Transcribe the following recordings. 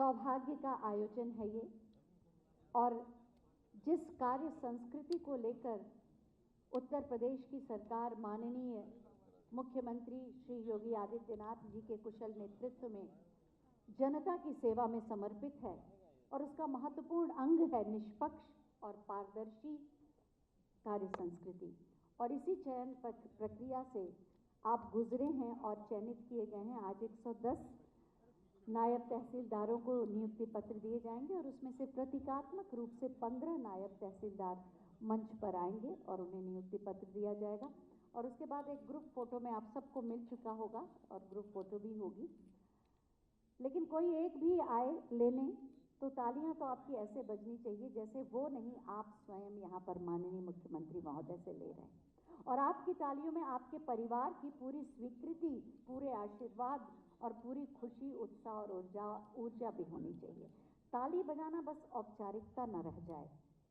सौभाग्य का आयोजन है ये, और जिस कार्य संस्कृति को लेकर उत्तर प्रदेश की सरकार माननीय मुख्यमंत्री श्री योगी आदित्यनाथ जी के कुशल नेतृत्व में जनता की सेवा में समर्पित है, और उसका महत्वपूर्ण अंग है निष्पक्ष और पारदर्शी कार्य संस्कृति। और इसी चयन प्रक्रिया से आप गुजरे हैं और चयनित किए गए हैं। आज 110 नायब तहसीलदारों को नियुक्ति पत्र दिए जाएंगे, और उसमें से प्रतीकात्मक रूप से 15 नायब तहसीलदार मंच पर आएंगे और उन्हें नियुक्ति पत्र दिया जाएगा। और उसके बाद एक ग्रुप फोटो में आप सबको मिल चुका होगा और ग्रुप फोटो भी होगी। लेकिन कोई एक भी आए लेने तो तालियां तो आपकी ऐसे बजनी चाहिए जैसे वो नहीं, आप स्वयं यहाँ पर माननीय मुख्यमंत्री महोदय से ले रहे हैं। और आपकी तालियों में आपके परिवार की पूरी स्वीकृति, पूरे आशीर्वाद और पूरी खुशी, उत्साह और ऊर्जा भी होनी चाहिए। ताली बजाना बस औपचारिकता न रह जाए,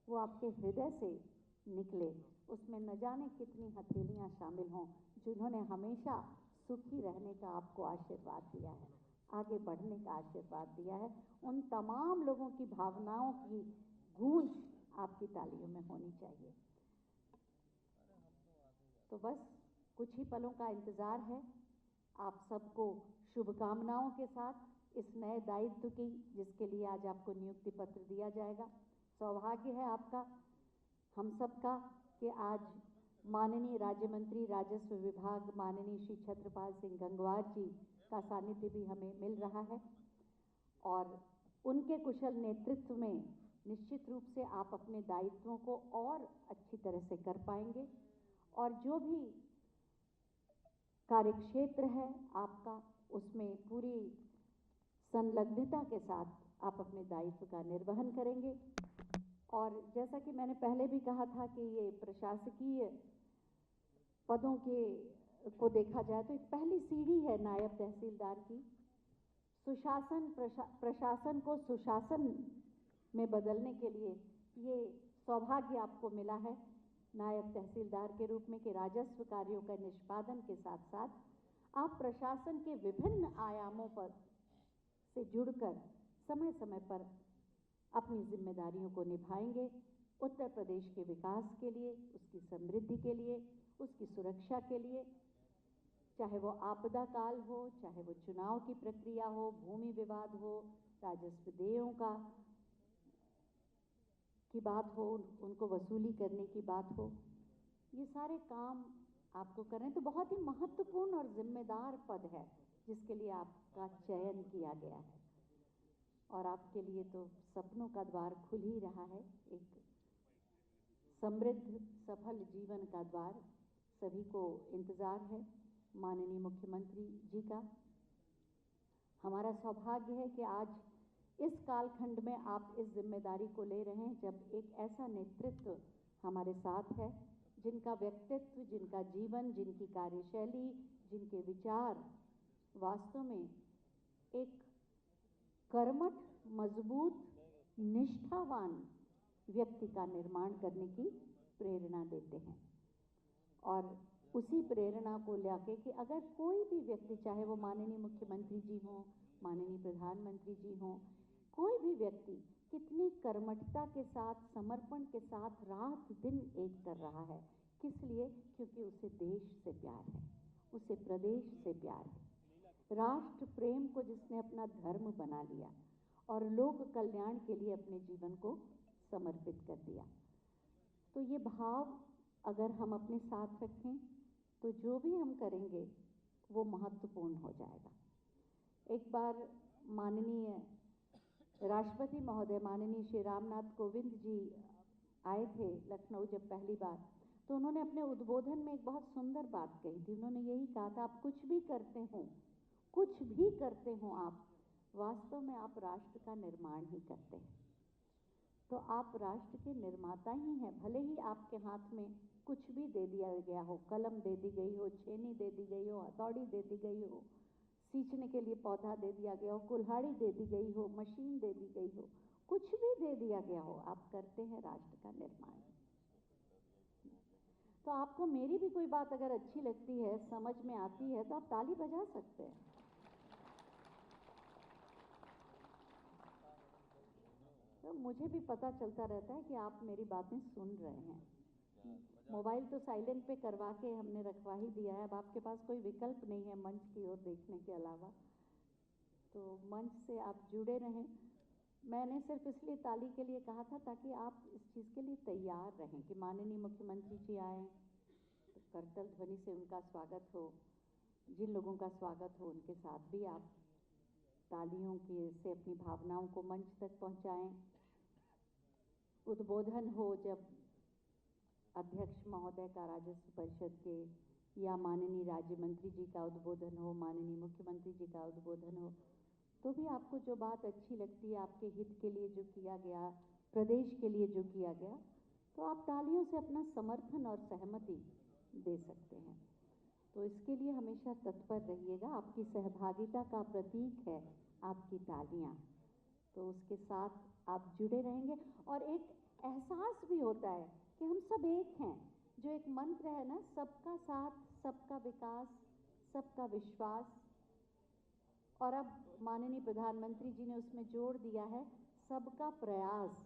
वो आपके हृदय से निकले। उसमें न जाने कितनी हथेलियां शामिल हों जिन्होंने हमेशा सुखी रहने का आपको आशीर्वाद दिया है, आगे बढ़ने का आशीर्वाद दिया है। उन तमाम लोगों की भावनाओं की गूंज आपकी तालियों में होनी चाहिए। तो बस कुछ ही पलों का इंतजार है। आप सबको शुभकामनाओं के साथ इस नए दायित्व की, जिसके लिए आज आपको नियुक्ति पत्र दिया जाएगा। सौभाग्य है आपका, हम सबका, कि आज माननीय राज्य मंत्री राजस्व विभाग माननीय श्री छत्रपाल सिंह गंगवार जी का सानिध्य भी हमें मिल रहा है, और उनके कुशल नेतृत्व में निश्चित रूप से आप अपने दायित्वों को और अच्छी तरह से कर पाएंगे। और जो भी कार्यक्षेत्र है आपका, उसमें पूरी संलग्नता के साथ आप अपने दायित्व का निर्वहन करेंगे। और जैसा कि मैंने पहले भी कहा था कि ये प्रशासकीय पदों को देखा जाए तो एक पहली सीढ़ी है नायब तहसीलदार की। सुशासन, प्रशासन को सुशासन में बदलने के लिए ये सौभाग्य आपको मिला है नायब तहसीलदार के रूप में, कि राजस्व कार्यों का निष्पादन के साथ साथ आप प्रशासन के विभिन्न आयामों पर से जुड़कर समय समय पर अपनी जिम्मेदारियों को निभाएंगे, उत्तर प्रदेश के विकास के लिए, उसकी समृद्धि के लिए, उसकी सुरक्षा के लिए। चाहे वो आपदा काल हो, चाहे वो चुनाव की प्रक्रिया हो, भूमि विवाद हो, राजस्व देयों की बात हो, उनको वसूली करने की बात हो, ये सारे काम आपको कर रहे हैं। तो बहुत ही महत्वपूर्ण और जिम्मेदार पद है जिसके लिए आपका चयन किया गया है, और आपके लिए तो सपनों का द्वार खुल ही रहा है। एक समृद्ध सफल जीवन का द्वार सभी को इंतजार है माननीय मुख्यमंत्री जी का। हमारा सौभाग्य है कि आज इस कालखंड में आप इस जिम्मेदारी को ले रहे हैं जब एक ऐसा नेतृत्व हमारे साथ है जिनका व्यक्तित्व, जिनका जीवन, जिनकी कार्यशैली, जिनके विचार वास्तव में एक कर्मठ, मजबूत, निष्ठावान व्यक्ति का निर्माण करने की प्रेरणा देते हैं। और उसी प्रेरणा को लेके कि अगर कोई भी व्यक्ति, चाहे वो माननीय मुख्यमंत्री जी हों, माननीय प्रधानमंत्री जी हों, कोई भी व्यक्ति कितनी कर्मठता के साथ, समर्पण के साथ रात दिन एक कर रहा है, किस लिए? क्योंकि उसे देश से प्यार है, उसे प्रदेश से प्यार है, राष्ट्र प्रेम को जिसने अपना धर्म बना लिया और लोक कल्याण के लिए अपने जीवन को समर्पित कर दिया। तो ये भाव अगर हम अपने साथ रखें तो जो भी हम करेंगे वो महत्वपूर्ण हो जाएगा। एक बार माननीय राष्ट्रपति महोदय माननीय श्री रामनाथ कोविंद जी आए थे लखनऊ जब पहली बार, तो उन्होंने अपने उद्बोधन में एक बहुत सुंदर बात कही थी। उन्होंने यही कहा था, आप कुछ भी करते हो, कुछ भी करते हो, आप वास्तव में आप राष्ट्र का निर्माण ही करते हैं। तो आप राष्ट्र के निर्माता ही हैं। भले ही आपके हाथ में कुछ भी दे दिया गया हो, कलम दे दी गई हो, छेनी दे दी गई हो, हथौड़ी दे दी गई हो, सींचने के लिए पौधा दे दिया गया हो, कुल्हाड़ी दे दी गई हो, मशीन दे दी गई हो, कुछ भी दे दिया गया हो, आप करते हैं राष्ट्र का निर्माण। तो आपको मेरी भी कोई बात अगर अच्छी लगती है, समझ में आती है, तो आप ताली बजा सकते हैं। तो मुझे भी पता चलता रहता है कि आप मेरी बातें सुन रहे हैं। मोबाइल तो साइलेंट पे करवा के हमने रखवा ही दिया है, अब आपके पास कोई विकल्प नहीं है मंच की ओर देखने के अलावा, तो मंच से आप जुड़े रहें। मैंने सिर्फ इसलिए ताली के लिए कहा था ताकि आप इस चीज़ के लिए तैयार रहें कि माननीय मुख्यमंत्री जी आए तो करतल ध्वनि से उनका स्वागत हो, जिन लोगों का स्वागत हो उनके साथ भी आप तालियों के से अपनी भावनाओं को मंच तक पहुंचाएं। उद्बोधन हो जब अध्यक्ष महोदय का राजस्व परिषद के या माननीय राज्य मंत्री जी का उद्बोधन हो, माननीय मुख्यमंत्री जी का उद्बोधन हो, तो भी आपको जो बात अच्छी लगती है, आपके हित के लिए जो किया गया, प्रदेश के लिए जो किया गया, तो आप तालियों से अपना समर्थन और सहमति दे सकते हैं। तो इसके लिए हमेशा तत्पर रहिएगा। आपकी सहभागिता का प्रतीक है आपकी तालियां, तो उसके साथ आप जुड़े रहेंगे। और एक एहसास भी होता है कि हम सब एक हैं। जो एक मंत्र है ना, सबका साथ, सबका विकास, सबका विश्वास, और अब माननीय प्रधानमंत्री जी ने उसमें जोड़ दिया है सबका प्रयास।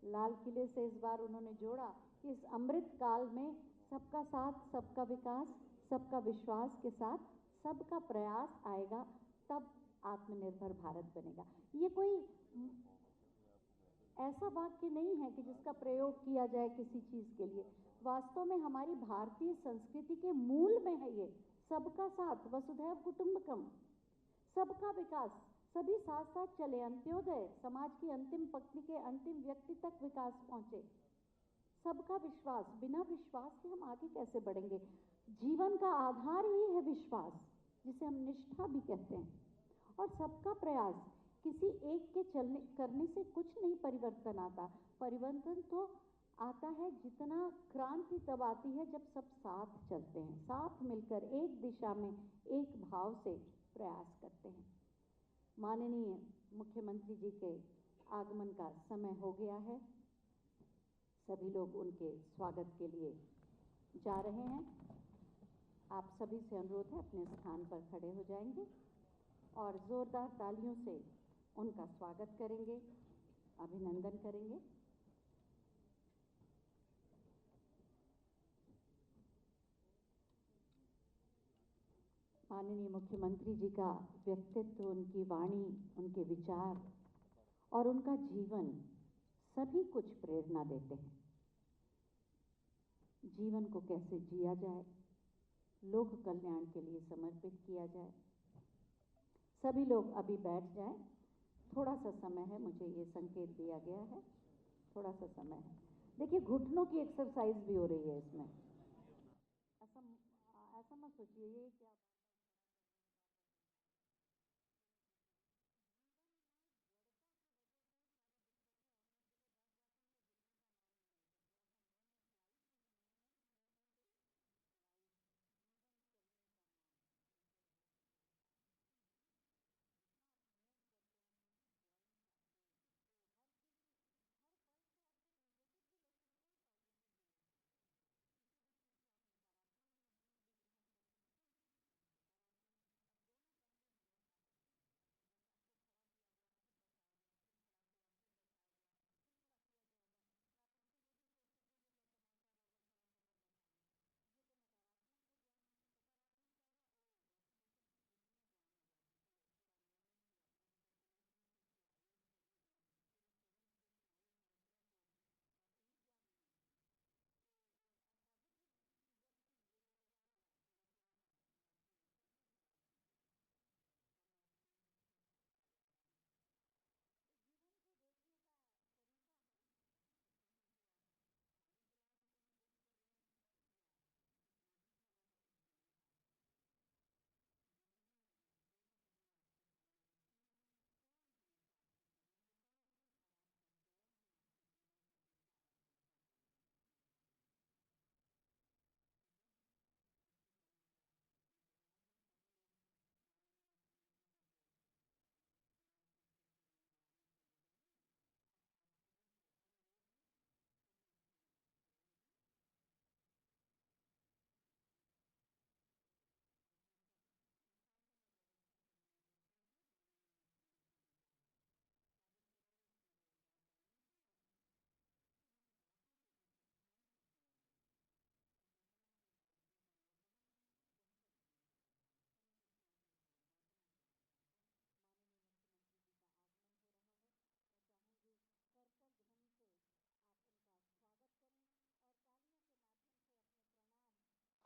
लाल किले से इस बार उन्होंने जोड़ा कि इस अमृत काल में सबका साथ, सबका विकास, सबका विश्वास के साथ सबका प्रयास आएगा, तब आत्मनिर्भर भारत बनेगा। ये कोई ऐसा वाक्य नहीं है कि जिसका प्रयोग किया जाए किसी चीज़ के लिए। वास्तव में हमारी भारतीय संस्कृति के मूल में है ये सबका साथ, वसुधैव कुटुंबकम, सबका विकास, सभी साथ साथ चले, अंत्योदय, समाज की अंतिम पंक्ति के अंतिम व्यक्ति तक विकास पहुंचे। सबका विश्वास, बिना विश्वास के हम आगे कैसे बढ़ेंगे? जीवन का आधार ही है विश्वास, जिसे हम निष्ठा भी कहते हैं। और सबका प्रयास, किसी एक के चलने करने से कुछ नहीं परिवर्तन आता। परिवर्तन तो आता है, जितना क्रांति तब आती है जब सब साथ चलते हैं, साथ मिलकर एक दिशा में एक भाव से प्रयास करते हैं। माननीय मुख्यमंत्री जी के आगमन का समय हो गया है। सभी लोग उनके स्वागत के लिए जा रहे हैं। आप सभी से अनुरोध है अपने स्थान पर खड़े हो जाएंगे और जोरदार तालियों से उनका स्वागत करेंगे, अभिनंदन करेंगे। माननीय मुख्यमंत्री जी का व्यक्तित्व, उनकी वाणी, उनके विचार और उनका जीवन सभी कुछ प्रेरणा देते हैं। जीवन को कैसे जिया जाए, लोक कल्याण के लिए समर्पित किया जाए। सभी लोग अभी बैठ जाएं। थोड़ा सा समय है, मुझे ये संकेत दिया गया है, थोड़ा सा समय है। देखिए, घुटनों की एक्सरसाइज भी हो रही है इसमें। ऐसा मत सोचिए ये क्या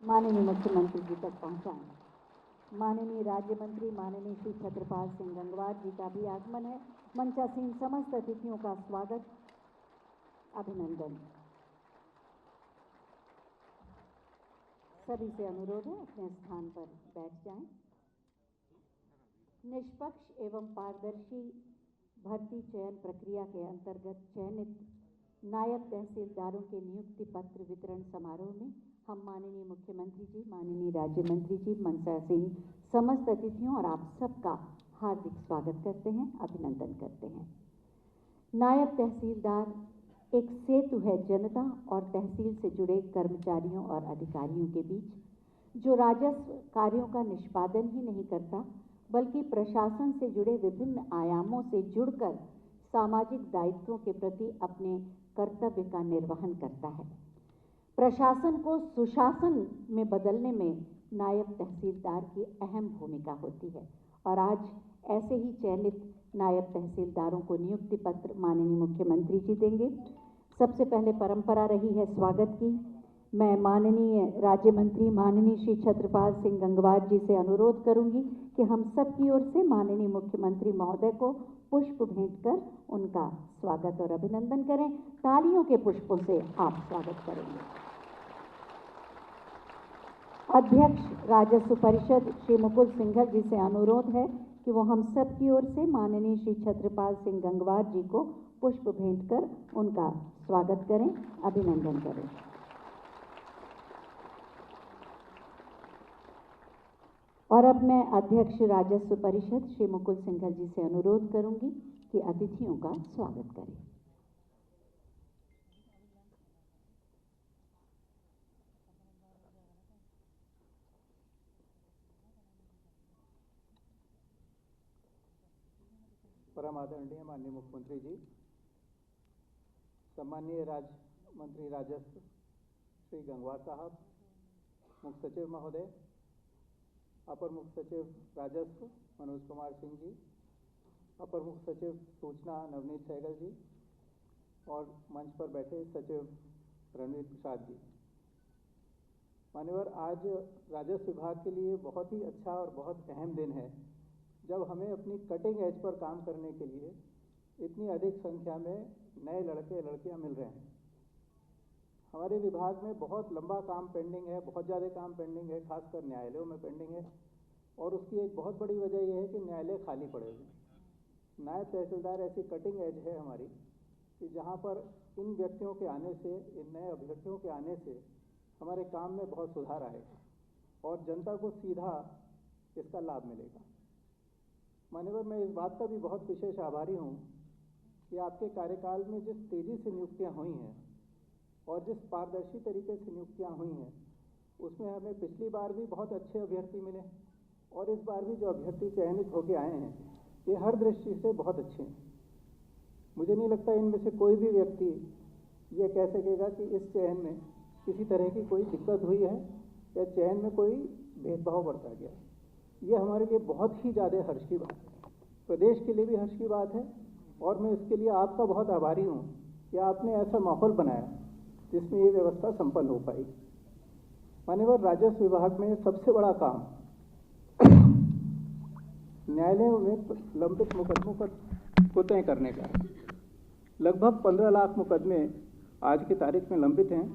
माननीय मुख्यमंत्री जी तक पहुंचाएं। माननीय राज्य मंत्री माननीय श्री छत्रपाल सिंह गंगवार जी का भी आगमन है। मंचासीन समस्त अतिथियों का स्वागत, अभिनंदन। सभी से अनुरोध है अपने स्थान पर बैठ जाएं। निष्पक्ष एवं पारदर्शी भर्ती चयन प्रक्रिया के अंतर्गत चयनित नायब तहसीलदारों के नियुक्ति पत्र वितरण समारोह में हम माननीय मुख्यमंत्री जी, माननीय राज्य मंत्री जी, मंचासीन समस्त अतिथियों और आप सबका हार्दिक स्वागत करते हैं, अभिनंदन करते हैं। नायब तहसीलदार एक सेतु है जनता और तहसील से जुड़े कर्मचारियों और अधिकारियों के बीच, जो राजस्व कार्यों का निष्पादन ही नहीं करता बल्कि प्रशासन से जुड़े विभिन्न आयामों से जुड़कर सामाजिक दायित्वों के प्रति अपने कर्तव्य का निर्वहन करता है। प्रशासन को सुशासन में बदलने में नायब तहसीलदार की अहम भूमिका होती है और आज ऐसे ही चयनित नायब तहसीलदारों को नियुक्ति पत्र माननीय मुख्यमंत्री जी देंगे। सबसे पहले परंपरा रही है स्वागत की। मैं माननीय राज्य मंत्री माननीय श्री छत्रपाल सिंह गंगवार जी से अनुरोध करूंगी कि हम सब की ओर से माननीय मुख्यमंत्री महोदय को पुष्प भेंट कर उनका स्वागत और अभिनंदन करें। तालियों के पुष्पों से आप स्वागत करेंगे। अध्यक्ष राजस्व परिषद श्री मुकुल सिंघल जी से अनुरोध है कि वो हम सब की ओर से माननीय श्री छत्रपाल सिंह गंगवार जी को पुष्प भेंट कर उनका स्वागत करें, अभिनंदन करें। और अब मैं अध्यक्ष राजस्व परिषद श्री मुकुल सिंघल जी से अनुरोध करूंगी कि अतिथियों का स्वागत करें। परम आदरणीय माननीय मुख्यमंत्री जी, सम्मानीय राज्य मंत्री राजस्व श्री गंगवार साहब, मुख्य सचिव महोदय, अपर मुख्य सचिव राजस्व मनोज कुमार सिंह जी, अपर मुख्य सचिव सूचना नवनीत सहगल जी और मंच पर बैठे सचिव रणवीर प्रसाद जी। मान्यवर, आज राजस्व विभाग के लिए बहुत ही अच्छा और बहुत अहम दिन है जब हमें अपनी कटिंग एज पर काम करने के लिए इतनी अधिक संख्या में नए लड़के लड़कियां मिल रहे हैं। हमारे विभाग में बहुत लंबा काम पेंडिंग है, बहुत ज़्यादा काम पेंडिंग है, खासकर न्यायालयों में पेंडिंग है और उसकी एक बहुत बड़ी वजह यह है कि न्यायालय खाली पड़े हुए हैं। नायब तहसीलदार ऐसी कटिंग एज है हमारी कि जहाँ पर इन व्यक्तियों के आने से, इन नए अभ्यर्थियों के आने से हमारे काम में बहुत सुधार आएगा और जनता को सीधा इसका लाभ मिलेगा। मान्यवर, मैं इस बात का भी बहुत विशेष आभारी हूँ कि आपके कार्यकाल में जिस तेज़ी से नियुक्तियाँ हुई हैं और जिस पारदर्शी तरीके से नियुक्तियाँ हुई हैं उसमें हमें पिछली बार भी बहुत अच्छे अभ्यर्थी मिले और इस बार भी जो अभ्यर्थी चयनित होकर आए हैं ये हर दृष्टि से बहुत अच्छे हैं। मुझे नहीं लगता इनमें से कोई भी व्यक्ति ये कह सकेगा कि इस चयन में किसी तरह की कोई दिक्कत हुई है या चयन में कोई भेदभाव बरता गया। ये हमारे लिए बहुत ही ज़्यादा हर्ष की बात है, प्रदेश के लिए भी हर्ष की बात है और मैं इसके लिए आपका बहुत आभारी हूँ कि आपने ऐसा माहौल बनाया जिसमें ये व्यवस्था संपन्न हो पाई। मान्यवर, राजस्व विभाग में सबसे बड़ा काम न्यायालयों में लंबित मुकदमों को तय करने का है। लगभग 15 लाख मुकदमे आज की तारीख में लंबित हैं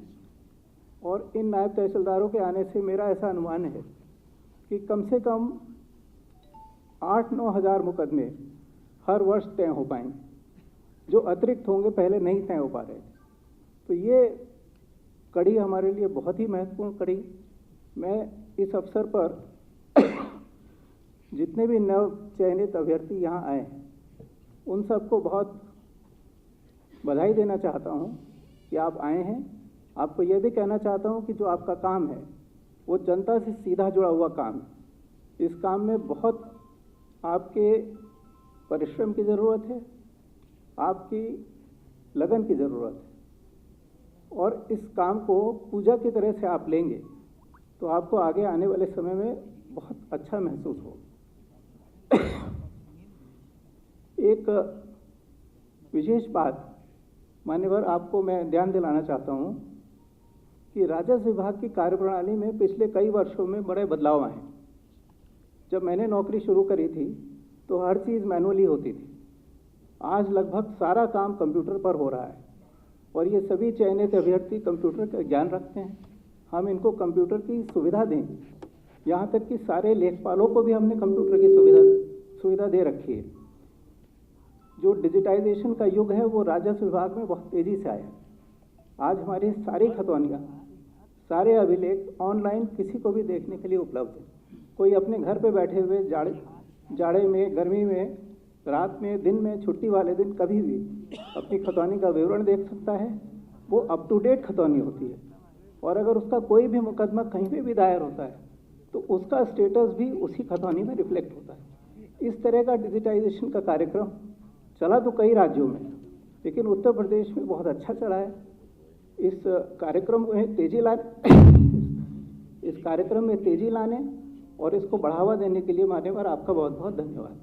और इन नायब तहसीलदारों के आने से मेरा ऐसा अनुमान है कि कम से कम 8-9 हज़ार मुकदमे हर वर्ष तय हो पाएंगे, जो अतिरिक्त होंगे, पहले नहीं तय हो पा रहे। तो ये कड़ी हमारे लिए बहुत ही महत्वपूर्ण कड़ी। मैं इस अवसर पर जितने भी नव चयनित अभ्यर्थी यहाँ आए उन सबको बहुत बधाई देना चाहता हूँ कि आप आए हैं। आपको यह भी कहना चाहता हूँ कि जो आपका काम है वो जनता से सीधा जुड़ा हुआ काम है। इस काम में बहुत आपके परिश्रम की ज़रूरत है, आपकी लगन की ज़रूरत है और इस काम को पूजा की तरह से आप लेंगे तो आपको आगे आने वाले समय में बहुत अच्छा महसूस हो। एक विशेष बात मान्यवर आपको मैं ध्यान दिलाना चाहता हूँ कि राजस्व विभाग की कार्यप्रणाली में पिछले कई वर्षों में बड़े बदलाव आए। जब मैंने नौकरी शुरू करी थी तो हर चीज़ मैनुअली होती थी। आज लगभग सारा काम कंप्यूटर पर हो रहा है और ये सभी चयनित अभ्यर्थी कंप्यूटर का ज्ञान रखते हैं। हम इनको कंप्यूटर की सुविधा देंगे, यहाँ तक कि सारे लेखपालों को भी हमने कंप्यूटर की सुविधा दे रखी है। जो डिजिटाइजेशन का युग है वो राजस्व विभाग में बहुत तेज़ी से आया। आज हमारी सारी खतौनियाँ, सारे अभिलेख ऑनलाइन किसी को भी देखने के लिए उपलब्ध है। कोई अपने घर पे बैठे हुए जाड़े में, गर्मी में, रात में, दिन में, छुट्टी वाले दिन कभी भी अपनी खतौनी का विवरण देख सकता है। वो अप टू डेट खतौनी होती है और अगर उसका कोई भी मुकदमा कहीं पे भी दायर होता है तो उसका स्टेटस भी उसी खतौनी में रिफ्लेक्ट होता है। इस तरह का डिजिटाइजेशन का कार्यक्रम चला तो कई राज्यों में, लेकिन उत्तर प्रदेश में बहुत अच्छा चला है। इस कार्यक्रम में तेजी लाने और इसको बढ़ावा देने के लिए मान्यवर आपका बहुत बहुत धन्यवाद।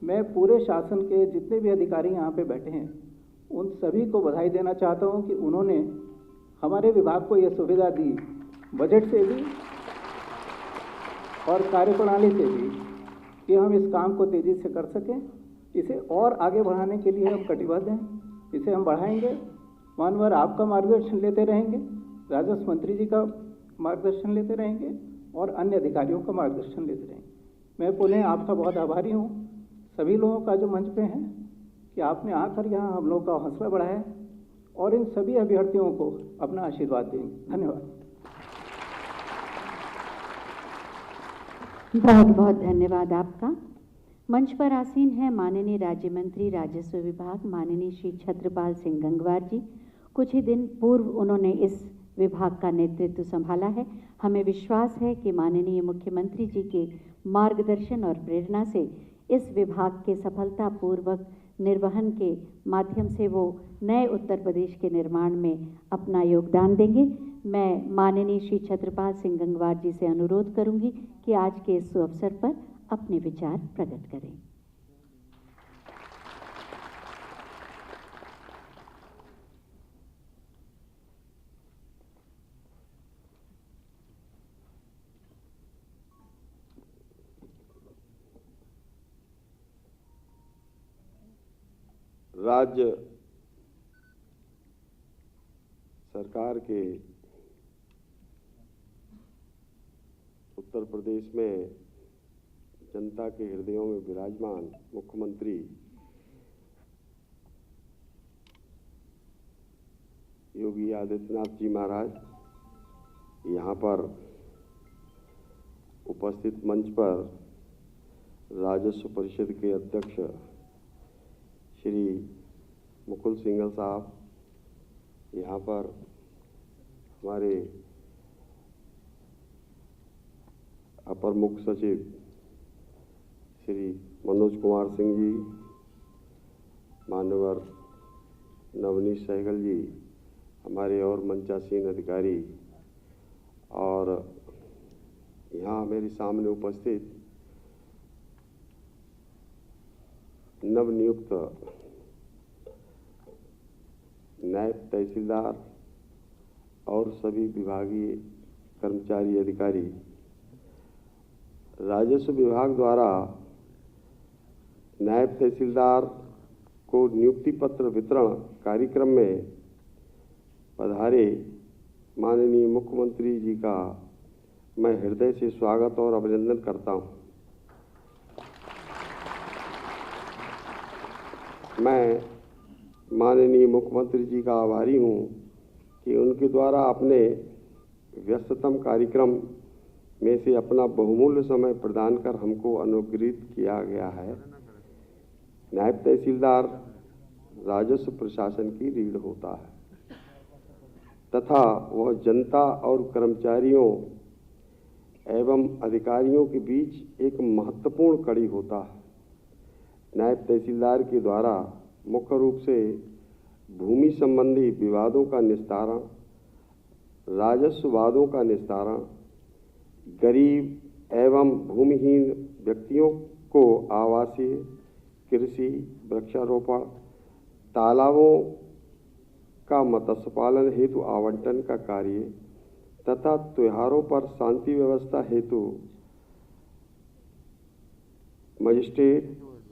मैं पूरे शासन के जितने भी अधिकारी यहाँ पे बैठे हैं उन सभी को बधाई देना चाहता हूँ कि उन्होंने हमारे विभाग को ये सुविधा दी, बजट से भी और कार्यप्रणाली से भी, कि हम इस काम को तेज़ी से कर सकें। इसे और आगे बढ़ाने के लिए हम कटिबद्ध हैं, इसे हम बढ़ाएंगे। मानवर आपका मार्गदर्शन लेते रहेंगे, राजस्व मंत्री जी का मार्गदर्शन लेते रहेंगे और अन्य अधिकारियों का मार्गदर्शन लेते रहेंगे। मैं पुनः आपका बहुत आभारी हूँ, सभी लोगों का जो मंच पे हैं, कि आपने आकर यहाँ हम लोगों का हौसला बढ़ाया और इन सभी अभ्यर्थियों को अपना आशीर्वाद देंगे। धन्यवाद। बहुत बहुत धन्यवाद आपका। मंच पर आसीन है माननीय राज्य मंत्री राजस्व विभाग माननीय श्री छत्रपाल सिंह गंगवार जी। कुछ ही दिन पूर्व उन्होंने इस विभाग का नेतृत्व संभाला है। हमें विश्वास है कि माननीय मुख्यमंत्री जी के मार्गदर्शन और प्रेरणा से इस विभाग के सफलतापूर्वक निर्वहन के माध्यम से वो नए उत्तर प्रदेश के निर्माण में अपना योगदान देंगे। मैं माननीय श्री छत्रपाल सिंह गंगवार जी से अनुरोध करूंगी कि आज के इस अवसर पर अपने विचार प्रकट करें। राज्य सरकार के उत्तर प्रदेश में जनता के हृदयों में विराजमान मुख्यमंत्री योगी आदित्यनाथ जी महाराज यहाँ पर उपस्थित मंच पर राजस्व परिषद के अध्यक्ष श्री मुकुल सिंघल साहब, यहाँ पर हमारे अपर मुख्य सचिव श्री मनोज कुमार सिंह जी, मान्यवर नवनीत सहगल जी, हमारे और मंचासीन अधिकारी और यहाँ मेरे सामने उपस्थित नवनियुक्त नायब तहसीलदार और सभी विभागीय कर्मचारी अधिकारी। राजस्व विभाग द्वारा नायब तहसीलदार को नियुक्ति पत्र वितरण कार्यक्रम में पधारे माननीय मुख्यमंत्री जी का मैं हृदय से स्वागत और अभिनंदन करता हूं। मैं माननीय मुख्यमंत्री जी का आभारी हूं कि उनके द्वारा अपने व्यस्ततम कार्यक्रम में से अपना बहुमूल्य समय प्रदान कर हमको अनुग्रहित किया गया है। नायब तहसीलदार राजस्व प्रशासन की रीढ़ होता है तथा वह जनता और कर्मचारियों एवं अधिकारियों के बीच एक महत्वपूर्ण कड़ी होता है। नायब तहसीलदार के द्वारा मुख्य रूप से भूमि संबंधी विवादों का निस्तारण, राजस्व वादों का निस्तारण, गरीब एवं भूमिहीन व्यक्तियों को आवासीय, कृषि, वृक्षारोपण, तालाबों का मत्स्य पालन हेतु आवंटन का कार्य, तथा त्योहारों पर शांति व्यवस्था हेतु मजिस्ट्रेट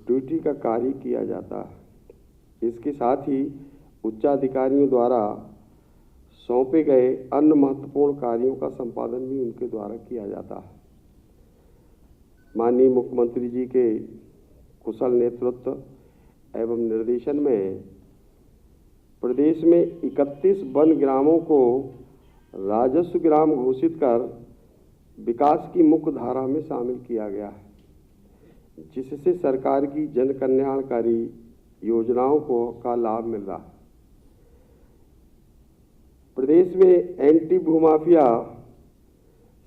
ड्यूटी का कार्य किया जाता है। इसके साथ ही उच्चाधिकारियों द्वारा सौंपे गए अन्य महत्वपूर्ण कार्यों का संपादन भी उनके द्वारा किया जाता है। माननीय मुख्यमंत्री जी के कुशल नेतृत्व एवं निर्देशन में प्रदेश में 31 वन ग्रामों को राजस्व ग्राम घोषित कर विकास की मुख्य धारा में शामिल किया गया है, जिससे सरकार की जन कल्याणकारी योजनाओं का लाभ मिल रहा है। प्रदेश में एंटी भूमाफिया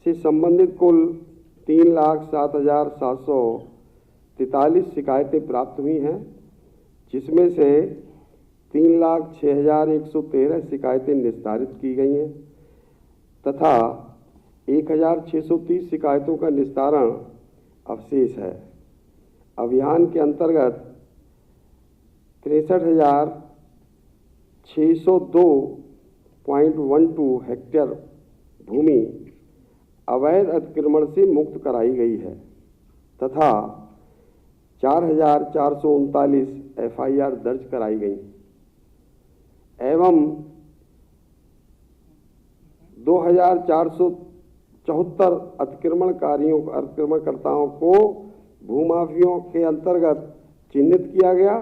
से संबंधित कुल 3,07,743 शिकायतें प्राप्त हुई हैं, जिसमें से 3,06,113 शिकायतें निस्तारित की गई हैं तथा 1,630 शिकायतों का निस्तारण अवशेष है। अभियान के अंतर्गत 63,602.12 हेक्टेयर भूमि अवैध अतिक्रमण से मुक्त कराई गई है तथा 4,439 FIR दर्ज कराई गई एवं 2,474 अतिक्रमणकर्ताओं को भूमाफियों के अंतर्गत चिन्हित किया गया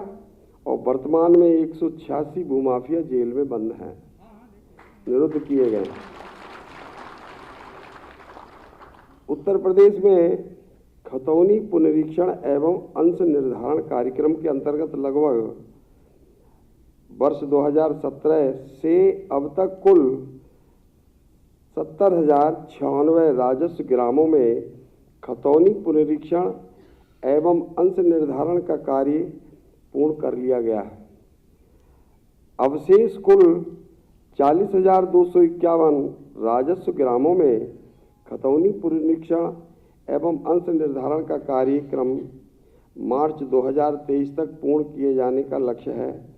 और वर्तमान में 186 भूमाफिया जेल में बंद हैं, निरुद्ध किए गए। उत्तर प्रदेश में खतौनी पुनरीक्षण एवं अंश निर्धारण कार्यक्रम के अंतर्गत लगभग वर्ष 2017 से अब तक कुल 70,096 राजस्व ग्रामों में खतौनी पुनरीक्षण एवं अंश निर्धारण का कार्य पूर्ण कर लिया गया है। अवशेष कुल 40,251 राजस्व ग्रामों में खतौनी पुनरीक्षण एवं अंश निर्धारण का कार्यक्रम मार्च 2023 तक पूर्ण किए जाने का लक्ष्य है।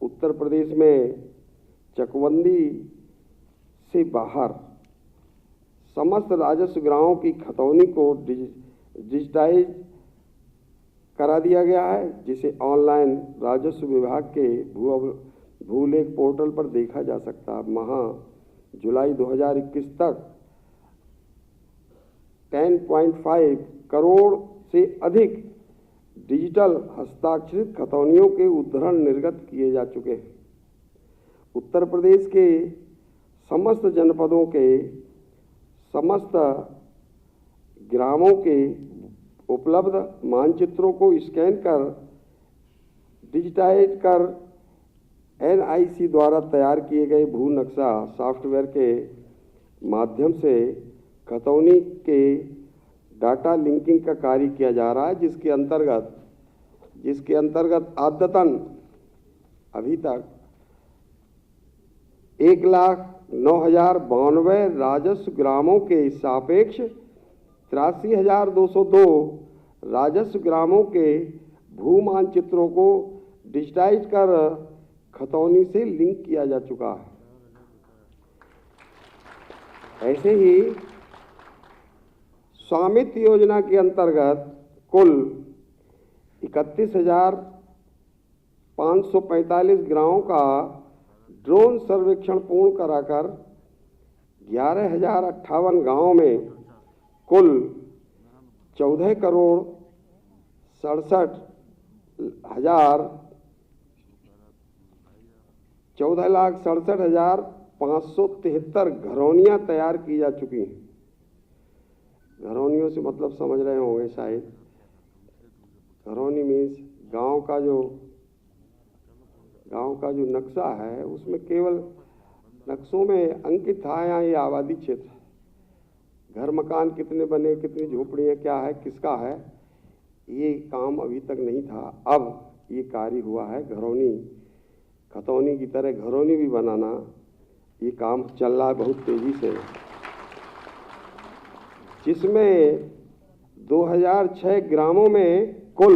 उत्तर प्रदेश में चकबंदी से बाहर समस्त राजस्व ग्रामों की खतौनी को डिजिटाइज करा दिया गया है, जिसे ऑनलाइन राजस्व विभाग के भूलेख पोर्टल पर देखा जा सकता है। माह जुलाई 2021 तक 10.5 करोड़ से अधिक डिजिटल हस्ताक्षरित खतौनियों के उद्धरण निर्गत किए जा चुके हैं। उत्तर प्रदेश के समस्त जनपदों के समस्त ग्रामों के उपलब्ध मानचित्रों को स्कैन कर डिजिटाइज कर NIC द्वारा तैयार किए गए भू नक्शा सॉफ्टवेयर के माध्यम से खतौनी के डाटा लिंकिंग का कार्य किया जा रहा है, जिसके अंतर्गत आदतन अभी तक 1,09,092 राजस्व ग्रामों के सापेक्ष 83,202 राजस्व ग्रामों के भू मानचित्रों को डिजिटाइज कर खतौनी से लिंक किया जा चुका है। ऐसे ही स्वामित्व योजना के अंतर्गत कुल 31,545 ग्रामों का ड्रोन सर्वेक्षण पूर्ण कराकर 11,058 गांवों में कुल 14 करोड़ 14,67,573 घरौनियाँ तैयार की जा चुकी हैं। घरौनियों से मतलब समझ रहे होंगे शायद। घरौनी मीन्स गांव का जो नक्शा है उसमें केवल नक्शों में अंकित था यहाँ ये आबादी क्षेत्र, घर मकान कितने बने, कितनी झोपड़ियाँ, क्या है, किसका है, ये काम अभी तक नहीं था। अब ये कार्य हुआ है। घरौनी खतौनी की तरह घरौनी भी बनाना, ये काम चल रहा है बहुत तेजी से, जिसमें 2006 ग्रामों में कुल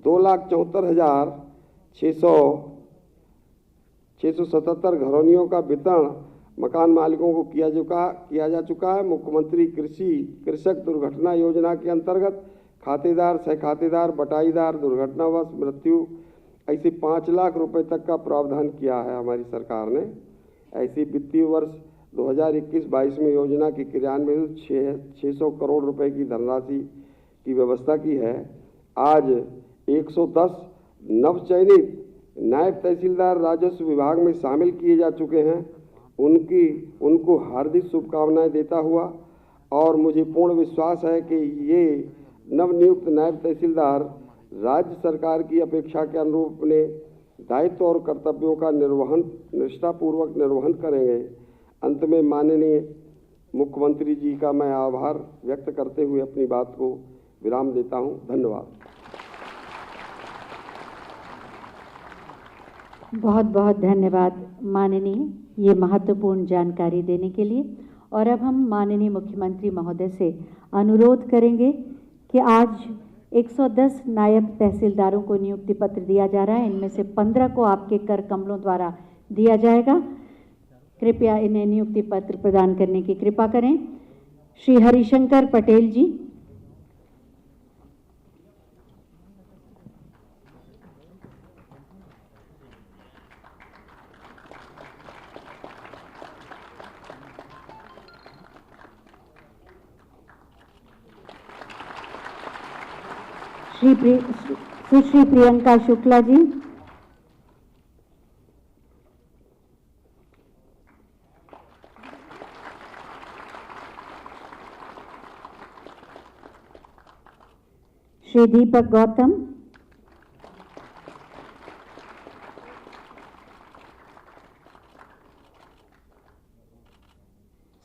2,74,677 घरौनियों का वितरण मकान मालिकों को किया जा चुका है। मुख्यमंत्री कृषक दुर्घटना योजना के अंतर्गत खातेदार, सहखातेदार, बटाईदार, दुर्घटनावश मृत्यु ऐसे 5 लाख रुपए तक का प्रावधान किया है हमारी सरकार ने। ऐसी वित्तीय वर्ष 2021-22 में योजना के क्रियान्वयन 600 करोड़ रुपए की धनराशि की व्यवस्था की है। आज 110 नवचयनित नायब तहसीलदार राजस्व विभाग में शामिल किए जा चुके हैं। उनको हार्दिक शुभकामनाएं देता हुआ और मुझे पूर्ण विश्वास है कि ये नवनियुक्त नायब तहसीलदार राज्य सरकार की अपेक्षा के अनुरूप अपने दायित्व और कर्तव्यों का निष्ठापूर्वक निर्वहन करेंगे। अंत में माननीय मुख्यमंत्री जी का मैं आभार व्यक्त करते हुए अपनी बात को विराम देता हूं। धन्यवाद। बहुत बहुत धन्यवाद माननीय, ये महत्वपूर्ण जानकारी देने के लिए। और अब हम माननीय मुख्यमंत्री महोदय से अनुरोध करेंगे कि आज 110 नायब तहसीलदारों को नियुक्ति पत्र दिया जा रहा है। इनमें से 15 को आपके कर कमलों द्वारा दिया जाएगा। कृपया इन्हें नियुक्ति पत्र प्रदान करने की कृपा करें। श्री हरिशंकर पटेल जी, सुश्री प्रियंका शुक्ला जी, श्री दीपक गौतम,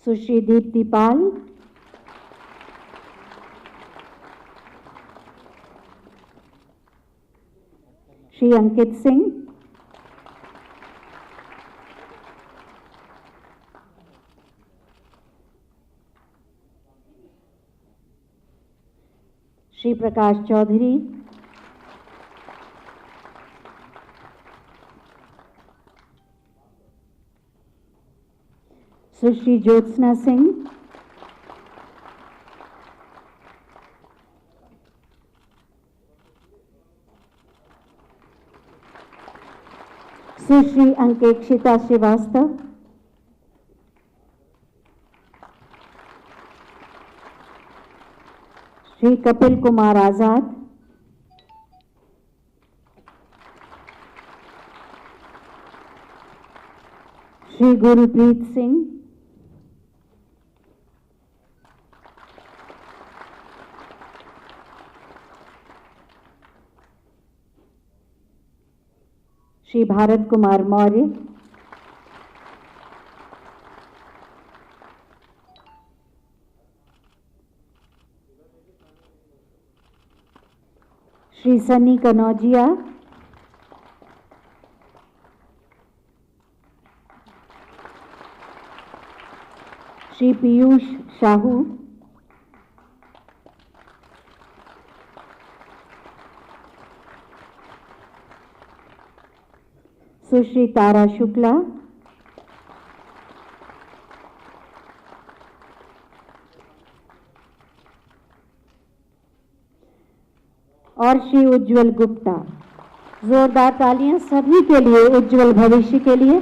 सुश्री दीप्ति पाल, श्री अंकित सिंह, श्री प्रकाश चौधरी, सुश्री ज्योत्सना सिंह, सुश्री अंकेक्षिता श्रीवास्तव, श्री कपिल कुमार आजाद, श्री गुरप्रीत सिंह, श्री भारत कुमार मौर्य, श्री सन्नी कनौजिया, श्री पीयूष साहू, सुश्री तारा शुक्ला, और श्री उज्जवल गुप्ता। जोरदार तालियां सभी के लिए, उज्जवल भविष्य के लिए।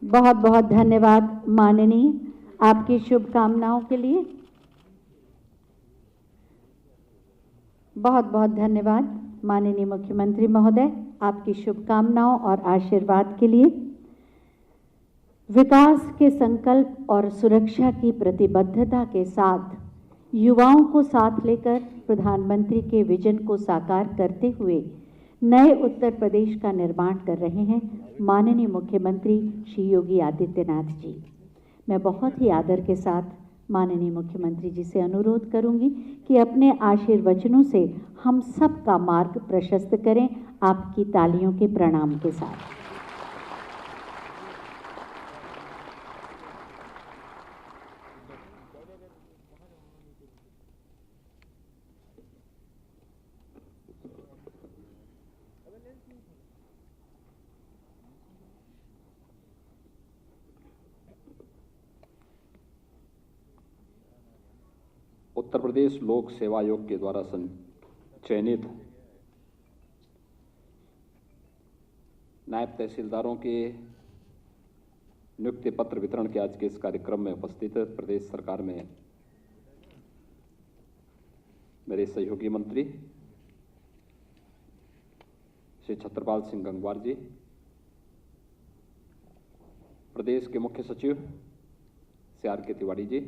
बहुत बहुत धन्यवाद माननीय, आपकी शुभकामनाओं के लिए। बहुत बहुत धन्यवाद माननीय मुख्यमंत्री महोदय, आपकी शुभकामनाओं और आशीर्वाद के लिए। विकास के संकल्प और सुरक्षा की प्रतिबद्धता के साथ युवाओं को साथ लेकर प्रधानमंत्री के विजन को साकार करते हुए नए उत्तर प्रदेश का निर्माण कर रहे हैं माननीय मुख्यमंत्री श्री योगी आदित्यनाथ जी। मैं बहुत ही आदर के साथ माननीय मुख्यमंत्री जी से अनुरोध करूंगी कि अपने आशीर्वचनों से हम सब का मार्ग प्रशस्त करें, आपकी तालियों के प्रणाम के साथ। उत्तर प्रदेश लोक सेवा आयोग के द्वारा चयनित नायब तहसीलदारों के नियुक्ति पत्र वितरण के आज के इस कार्यक्रम में उपस्थित प्रदेश सरकार में मेरे सहयोगी मंत्री श्री छत्रपाल सिंह गंगवार जी, प्रदेश के मुख्य सचिव श्री आर के तिवारी जी,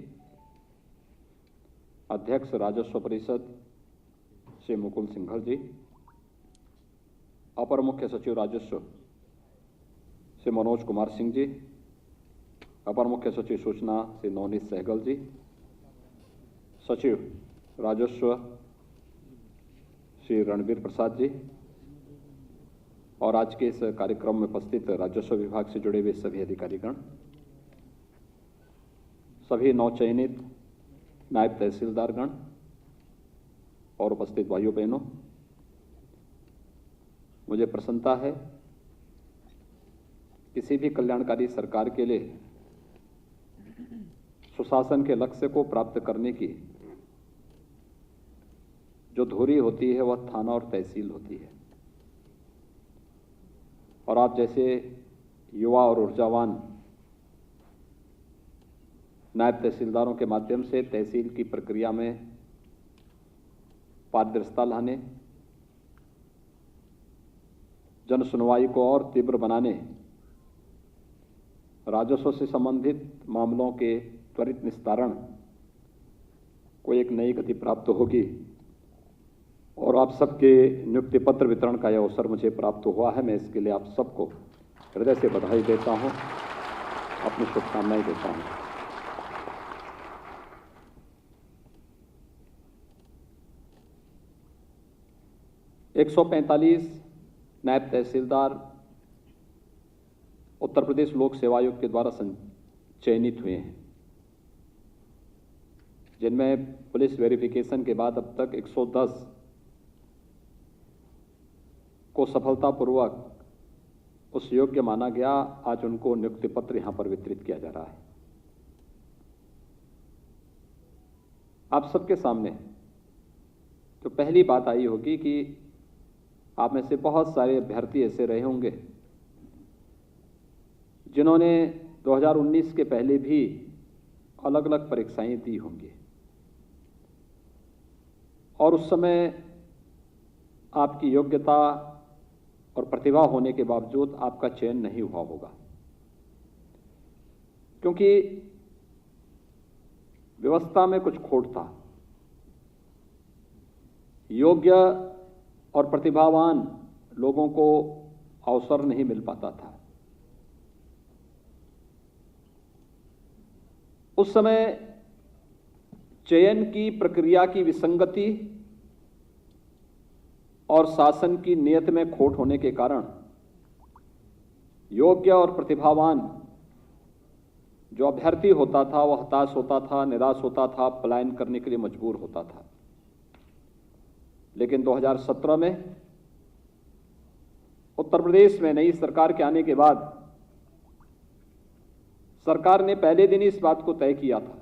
अध्यक्ष राजस्व परिषद श्री मुकुल सिंघल जी, अपर मुख्य सचिव राजस्व श्री मनोज कुमार सिंह जी, अपर मुख्य सचिव सूचना श्री नवनीत सहगल जी, सचिव राजस्व श्री रणबीर प्रसाद जी और आज के इस कार्यक्रम में उपस्थित राजस्व विभाग से जुड़े हुए सभी अधिकारीगण, सभी नवचयनित नायब तहसीलदारगण और उपस्थित भाइयों बहनों, मुझे प्रसन्नता है किसी भी कल्याणकारी सरकार के लिए सुशासन के लक्ष्य को प्राप्त करने की जो धुरी होती है वह थाना और तहसील होती है। और आप जैसे युवा और ऊर्जावान नायब तहसीलदारों के माध्यम से तहसील की प्रक्रिया में पारदर्शिता लाने, जन सुनवाई को और तीव्र बनाने, राजस्व से संबंधित मामलों के त्वरित निस्तारण को एक नई गति प्राप्त होगी और आप सबके नियुक्ति पत्र वितरण का यह अवसर मुझे प्राप्त हुआ है। मैं इसके लिए आप सबको हृदय से बधाई देता हूं, अपनी शुभकामनाएं देता हूं। एक 145 नायब तहसीलदार उत्तर प्रदेश लोक सेवा आयोग के द्वारा चयनित हुए हैं, जिनमें पुलिस वेरिफिकेशन के बाद अब तक 110 को सफलतापूर्वक उस योग्य माना गया। आज उनको नियुक्ति पत्र यहां पर वितरित किया जा रहा है। आप सबके सामने तो पहली बात आई होगी कि आप में से बहुत सारे अभ्यर्थी ऐसे रहे होंगे जिन्होंने 2019 के पहले भी अलग अलग परीक्षाएं दी होंगी और उस समय आपकी योग्यता और प्रतिभा होने के बावजूद आपका चयन नहीं हुआ होगा, क्योंकि व्यवस्था में कुछ खोट था। योग्य और प्रतिभावान लोगों को अवसर नहीं मिल पाता था। उस समय चयन की प्रक्रिया की विसंगति और शासन की नीयत में खोट होने के कारण योग्य और प्रतिभावान जो अभ्यर्थी होता था वह हताश होता था, निराश होता था, पलायन करने के लिए मजबूर होता था। लेकिन 2017 में उत्तर प्रदेश में नई सरकार के आने के बाद सरकार ने पहले दिन ही इस बात को तय किया था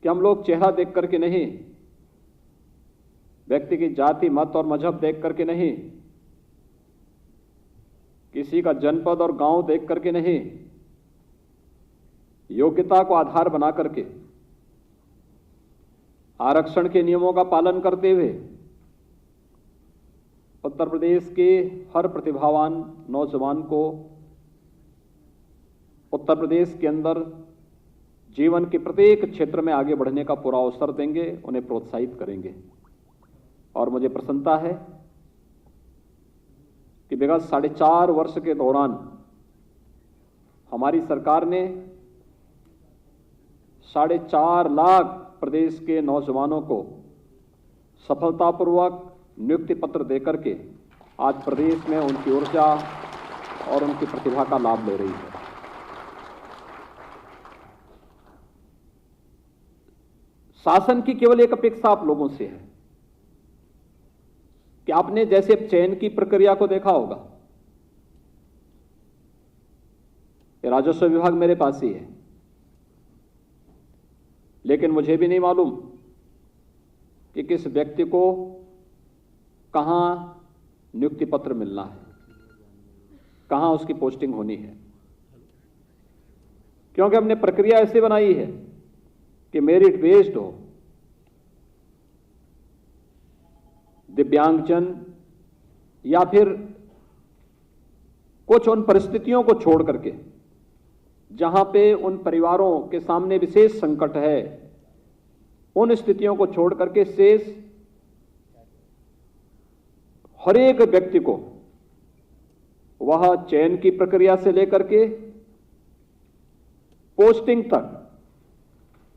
कि हम लोग चेहरा देख करके नहीं, व्यक्ति की जाति, मत और मजहब देख करके नहीं, किसी का जनपद और गांव देख करके नहीं, योग्यता को आधार बना करके आरक्षण के नियमों का पालन करते हुए उत्तर प्रदेश के हर प्रतिभावान नौजवान को उत्तर प्रदेश के अंदर जीवन के प्रत्येक क्षेत्र में आगे बढ़ने का पूरा अवसर देंगे, उन्हें प्रोत्साहित करेंगे। और मुझे प्रसन्नता है कि विगत 4.5 वर्ष के दौरान हमारी सरकार ने 4.5 लाख प्रदेश के नौजवानों को सफलतापूर्वक नियुक्ति पत्र देकर के आज प्रदेश में उनकी ऊर्जा और उनकी प्रतिभा का लाभ ले रही है। शासन की केवल एक अपेक्षा आप लोगों से है कि आपने जैसे चयन की प्रक्रिया को देखा होगा, राजस्व विभाग मेरे पास ही है, लेकिन मुझे भी नहीं मालूम कि किस व्यक्ति को कहां नियुक्ति पत्र मिलना है, कहां उसकी पोस्टिंग होनी है, क्योंकि हमने प्रक्रिया ऐसे बनाई है कि मेरिट बेस्ड हो। दिव्यांगजन या फिर कुछ उन परिस्थितियों को छोड़ करके जहां पे उन परिवारों के सामने विशेष संकट है, उन स्थितियों को छोड़ करके शेष हर एक व्यक्ति को वह चयन की प्रक्रिया से लेकर के पोस्टिंग तक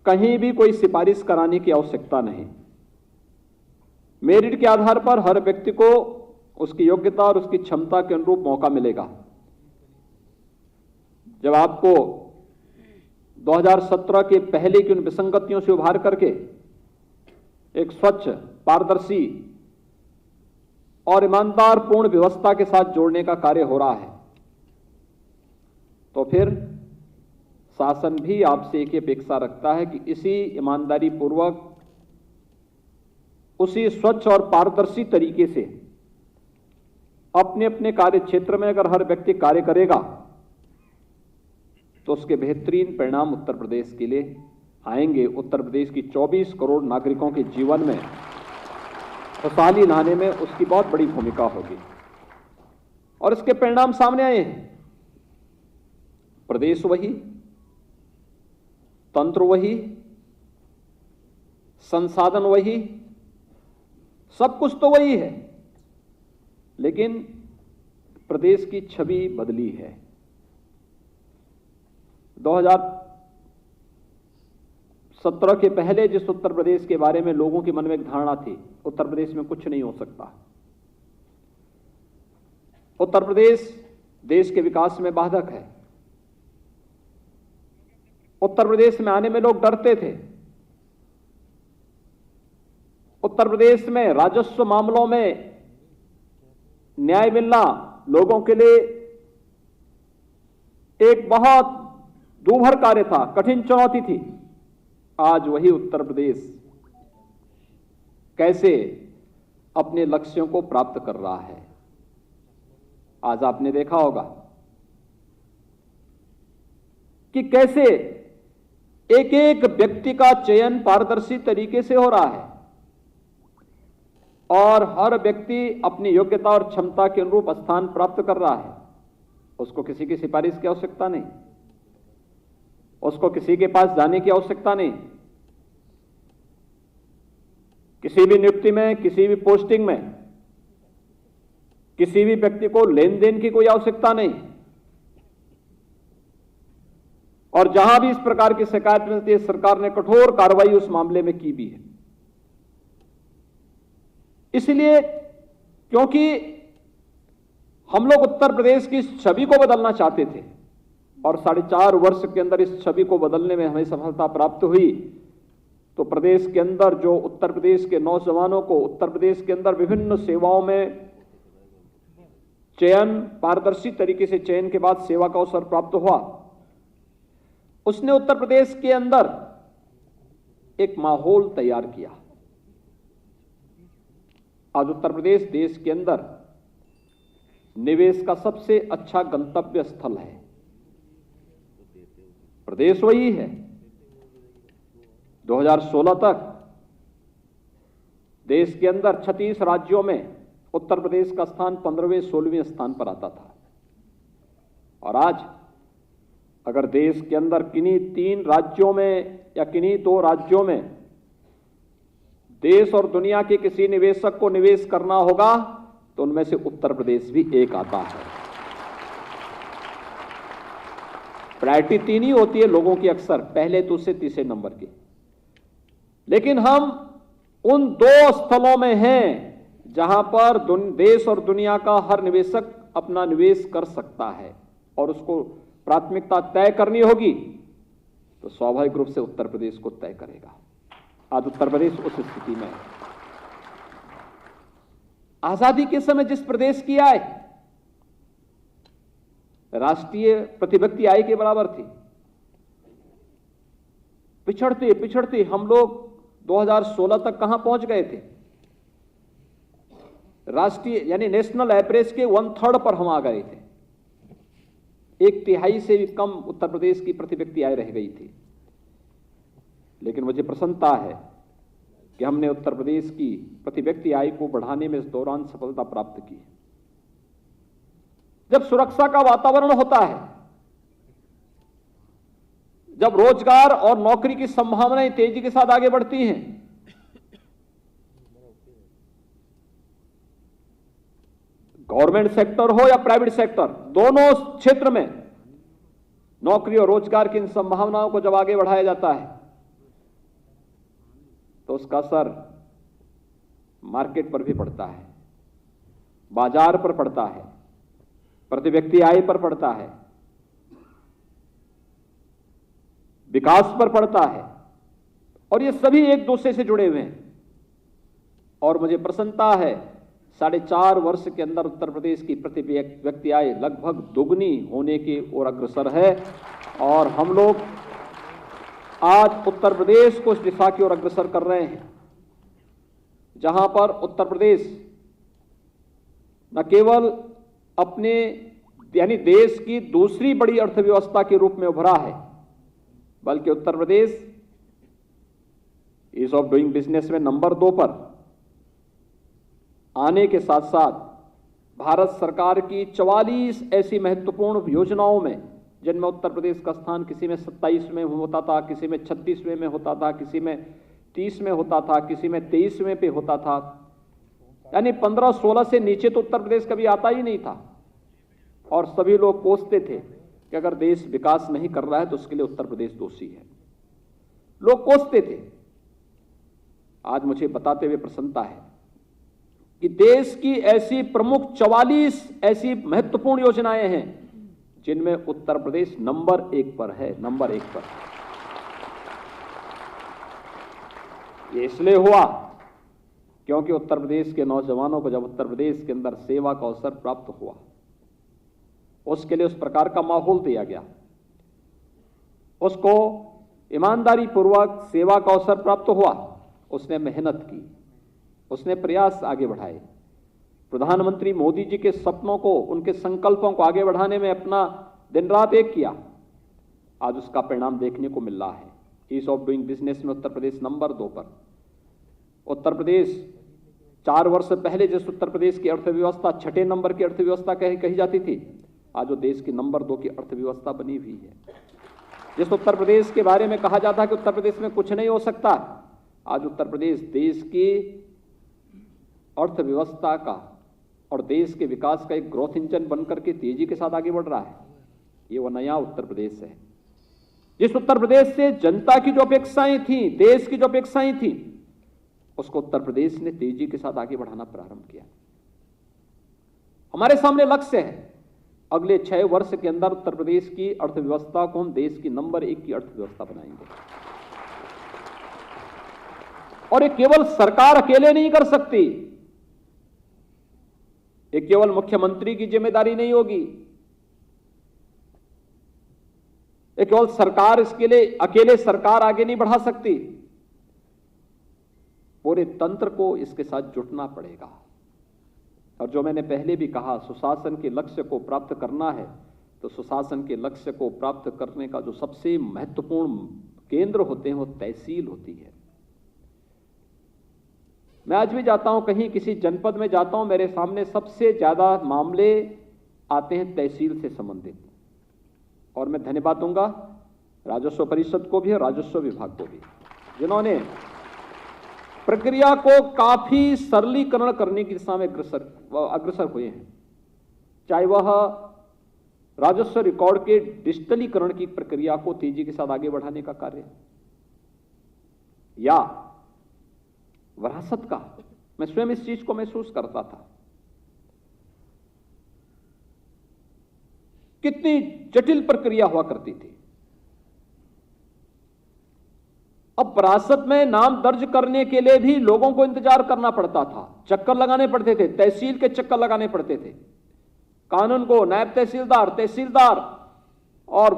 कहीं भी कोई सिफारिश कराने की आवश्यकता नहीं। मेरिट के आधार पर हर व्यक्ति को उसकी योग्यता और उसकी क्षमता के अनुरूप मौका मिलेगा। जब आपको 2017 के पहले की उन विसंगतियों से उभार करके एक स्वच्छ, पारदर्शी और ईमानदार पूर्ण व्यवस्था के साथ जोड़ने का कार्य हो रहा है, तो फिर शासन भी आपसे एक ही अपेक्षा रखता है कि इसी ईमानदारी पूर्वक, उसी स्वच्छ और पारदर्शी तरीके से अपने अपने कार्य क्षेत्र में अगर हर व्यक्ति कार्य करेगा तो उसके बेहतरीन परिणाम उत्तर प्रदेश के लिए आएंगे। उत्तर प्रदेश की 24 करोड़ नागरिकों के जीवन में खुशहाली लाने में उसकी बहुत बड़ी भूमिका होगी और इसके परिणाम सामने आए हैं। प्रदेश वही, तंत्र वही, संसाधन वही, सब कुछ तो वही है, लेकिन प्रदेश की छवि बदली है। 2017 के पहले जिस उत्तर प्रदेश के बारे में लोगों के मन में एक धारणा थी, उत्तर प्रदेश में कुछ नहीं हो सकता, उत्तर प्रदेश देश के विकास में बाधक है, उत्तर प्रदेश में आने में लोग डरते थे, उत्तर प्रदेश में राजस्व मामलों में न्याय मिलना लोगों के लिए एक बहुत दूभर कार्य था, कठिन चुनौती थी। आज वही उत्तर प्रदेश कैसे अपने लक्ष्यों को प्राप्त कर रहा है। आज आपने देखा होगा कि कैसे एक एक व्यक्ति का चयन पारदर्शी तरीके से हो रहा है और हर व्यक्ति अपनी योग्यता और क्षमता के अनुरूप स्थान प्राप्त कर रहा है। उसको किसी की सिफारिश की आवश्यकता नहीं, उसको किसी के पास जाने की आवश्यकता नहीं, किसी भी नियुक्ति में, किसी भी पोस्टिंग में किसी भी व्यक्ति को लेन देन की कोई आवश्यकता नहीं। और जहां भी इस प्रकार की शिकायत मिलती है, सरकार ने कठोर कार्रवाई उस मामले में की भी है। इसलिए क्योंकि हम लोग उत्तर प्रदेश की छवि को बदलना चाहते थे और 4.5 वर्ष के अंदर इस छवि को बदलने में हमें सफलता प्राप्त हुई, तो प्रदेश के अंदर जो उत्तर प्रदेश के नौजवानों को उत्तर प्रदेश के अंदर विभिन्न सेवाओं में चयन, पारदर्शी तरीके से चयन के बाद सेवा का अवसर प्राप्त हुआ, उसने उत्तर प्रदेश के अंदर एक माहौल तैयार किया। आज उत्तर प्रदेश देश के अंदर निवेश का सबसे अच्छा गंतव्य स्थल है। प्रदेश वही है। 2016 तक देश के अंदर 36 राज्यों में उत्तर प्रदेश का स्थान 15वें 16वें स्थान पर आता था और आज अगर देश के अंदर किन्हीं 3 राज्यों में या किन्हीं 2 राज्यों में देश और दुनिया के किसी निवेशक को निवेश करना होगा तो उनमें से उत्तर प्रदेश भी एक आता है। प्रायोरिटी 3 ही होती है लोगों की अक्सर, पहले, दूसरे, तीसरे नंबर की, लेकिन हम उन 2 स्थलों में हैं जहां पर देश और दुनिया का हर निवेशक अपना निवेश कर सकता है और उसको प्राथमिकता तय करनी होगी तो स्वाभाविक रूप से उत्तर प्रदेश को तय करेगा। आज उत्तर प्रदेश उस स्थिति में है। आजादी के समय जिस प्रदेश की आय राष्ट्रीय प्रतिभक्ति आय के बराबर थी, पिछड़ते पिछड़ते हम लोग 2016 तक कहां पहुंच गए थे? राष्ट्रीय यानी नेशनल एवरेज के 1/3 पर हम आ गए थे। 1/3 से भी कम उत्तर प्रदेश की प्रति व्यक्ति आय रह गई थी। लेकिन मुझे प्रसन्नता है कि हमने उत्तर प्रदेश की प्रति व्यक्ति आय को बढ़ाने में इस दौरान सफलता प्राप्त की। जब सुरक्षा का वातावरण होता है, जब रोजगार और नौकरी की संभावनाएं तेजी के साथ आगे बढ़ती हैं, गवर्नमेंट सेक्टर हो या प्राइवेट सेक्टर, दोनों क्षेत्र में नौकरी और रोजगार की इन संभावनाओं को जब आगे बढ़ाया जाता है तो उसका असर मार्केट पर भी पड़ता है, बाजार पर पड़ता है, प्रति व्यक्ति आय पर पड़ता है, विकास पर पड़ता है, और ये सभी एक दूसरे से जुड़े हुए हैं। और मुझे प्रसन्नता है 4.5 वर्ष के अंदर उत्तर प्रदेश की प्रति व्यक्ति आय लगभग दोगुनी होने की ओर अग्रसर है, और हम लोग आज उत्तर प्रदेश को इस दिशा की ओर अग्रसर कर रहे हैं जहां पर उत्तर प्रदेश न केवल अपने यानी देश की दूसरी बड़ी अर्थव्यवस्था के रूप में उभरा है, बल्कि Uttar Pradesh ease of doing business में नंबर 2 पर आने के साथ साथ भारत सरकार की 44 ऐसी महत्वपूर्ण योजनाओं में, जिनमें उत्तर प्रदेश का स्थान किसी में 27वें होता था, किसी में 36वें में होता था, किसी में 30 में होता था, किसी में 23वें पे होता था, यानी 15-16 से नीचे तो उत्तर प्रदेश कभी आता ही नहीं था। और सभी लोग कोसते थे कि अगर देश विकास नहीं कर रहा है तो उसके लिए उत्तर प्रदेश दोषी है, लोग कोसते थे। आज मुझे बताते हुए प्रसन्नता है कि देश की ऐसी प्रमुख 44 ऐसी महत्वपूर्ण योजनाएं हैं जिनमें उत्तर प्रदेश नंबर 1 पर है, नंबर 1 पर। ये इसलिए हुआ क्योंकि उत्तर प्रदेश के नौजवानों को जब उत्तर प्रदेश के अंदर सेवा का अवसर प्राप्त हुआ, उसके लिए उस प्रकार का माहौल दिया गया, उसको ईमानदारी पूर्वक सेवा का अवसर प्राप्त हुआ, उसने मेहनत की, उसने प्रयास आगे बढ़ाए, प्रधानमंत्री मोदी जी के सपनों को, उनके संकल्पों को आगे बढ़ाने में अपना दिन रात एक किया। आज उसका परिणाम देखने को मिल रहा है। ईज ऑफ डूइंग बिजनेस में उत्तर प्रदेश नंबर 2 पर। उत्तर प्रदेश 4 वर्ष पहले जिस उत्तर प्रदेश की अर्थव्यवस्था 6ठे नंबर की अर्थव्यवस्था कही जाती थी, आज वो देश की नंबर 2 की अर्थव्यवस्था बनी हुई है। जिस उत्तर प्रदेश के बारे में कहा जाता है कि उत्तर प्रदेश में कुछ नहीं हो सकता, आज उत्तर प्रदेश देश की अर्थव्यवस्था का और देश के विकास का एक ग्रोथ इंजन बनकर के तेजी के साथ आगे बढ़ रहा है। ये वो नया उत्तर प्रदेश है जिस उत्तर प्रदेश से जनता की जो अपेक्षाएं थी, देश की जो अपेक्षाएं थी, उसको उत्तर प्रदेश ने तेजी के साथ आगे बढ़ाना प्रारंभ किया। हमारे सामने लक्ष्य है अगले 6 वर्ष के अंदर उत्तर प्रदेश की अर्थव्यवस्था को हम देश की नंबर 1 की अर्थव्यवस्था बनाएंगे। और ये केवल सरकार अकेले नहीं कर सकती, ये केवल मुख्यमंत्री की जिम्मेदारी नहीं होगी, ये केवल सरकार इसके लिए अकेले सरकार आगे नहीं बढ़ा सकती, पूरे तंत्र को इसके साथ जुटना पड़ेगा। और जो मैंने पहले भी कहा, सुशासन के लक्ष्य को प्राप्त करना है तो सुशासन के लक्ष्य को प्राप्त करने का जो सबसे महत्वपूर्ण केंद्र होते हैं वो तहसील होती है। मैं आज भी जाता हूं, कहीं किसी जनपद में जाता हूं, मेरे सामने सबसे ज्यादा मामले आते हैं तहसील से संबंधित। और मैं धन्यवाद दूंगा राजस्व परिषद को भी और राजस्व विभाग को भी, जिन्होंने प्रक्रिया को काफी सरलीकरण करने की दिशा में अग्रसर हुए हैं। चाहे वह राजस्व रिकॉर्ड के डिजिटलीकरण की प्रक्रिया को तेजी के साथ आगे बढ़ाने का कार्य या विरासत का, मैं स्वयं इस चीज को महसूस करता था। कितनी जटिल प्रक्रिया हुआ करती थी। अब विरासत में नाम दर्ज करने के लिए भी लोगों को इंतजार करना पड़ता था, चक्कर लगाने पड़ते थे, तहसील के चक्कर लगाने पड़ते थे। कानून को नायब तहसीलदार, तहसीलदार और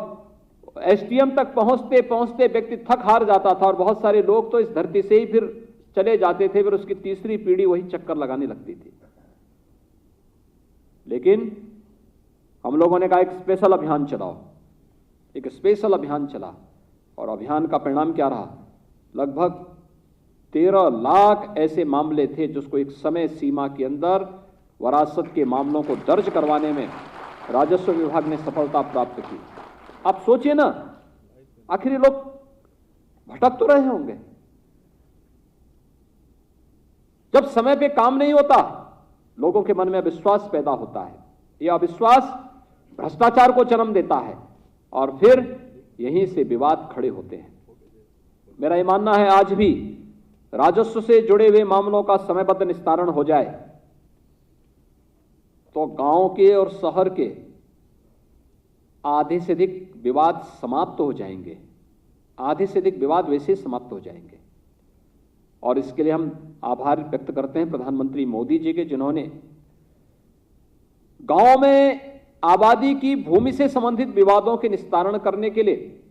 एसडीएम तक पहुंचते पहुंचते व्यक्ति थक हार जाता था और बहुत सारे लोग तो इस धरती से ही फिर चले जाते थे, फिर उसकी तीसरी पीढ़ी वही चक्कर लगाने लगती थी। लेकिन हम लोगों ने कहा एक स्पेशल अभियान चलाओ, एक स्पेशल अभियान चला और अभियान का परिणाम क्या रहा? लगभग 13 लाख ऐसे मामले थे जिसको एक समय सीमा के अंदर वरासत के मामलों को दर्ज करवाने में राजस्व विभाग ने सफलता प्राप्त की। आप सोचिए ना, आखिर ये लोग भटक तो रहे होंगे। जब समय पे काम नहीं होता, लोगों के मन में अविश्वास पैदा होता है। यह अविश्वास भ्रष्टाचार को जन्म देता है और फिर यहीं से विवाद खड़े होते हैं। मेरा यह मानना है आज भी राजस्व से जुड़े हुए मामलों का समयबद्ध निस्तारण हो जाए तो गांव के और शहर के आधे से अधिक विवाद समाप्त हो जाएंगे। आधे से अधिक विवाद वैसे समाप्त हो जाएंगे। और इसके लिए हम आभार व्यक्त करते हैं प्रधानमंत्री मोदी जी के, जिन्होंने गांव में आबादी की भूमि से संबंधित विवादों के निस्तारण करने के लिए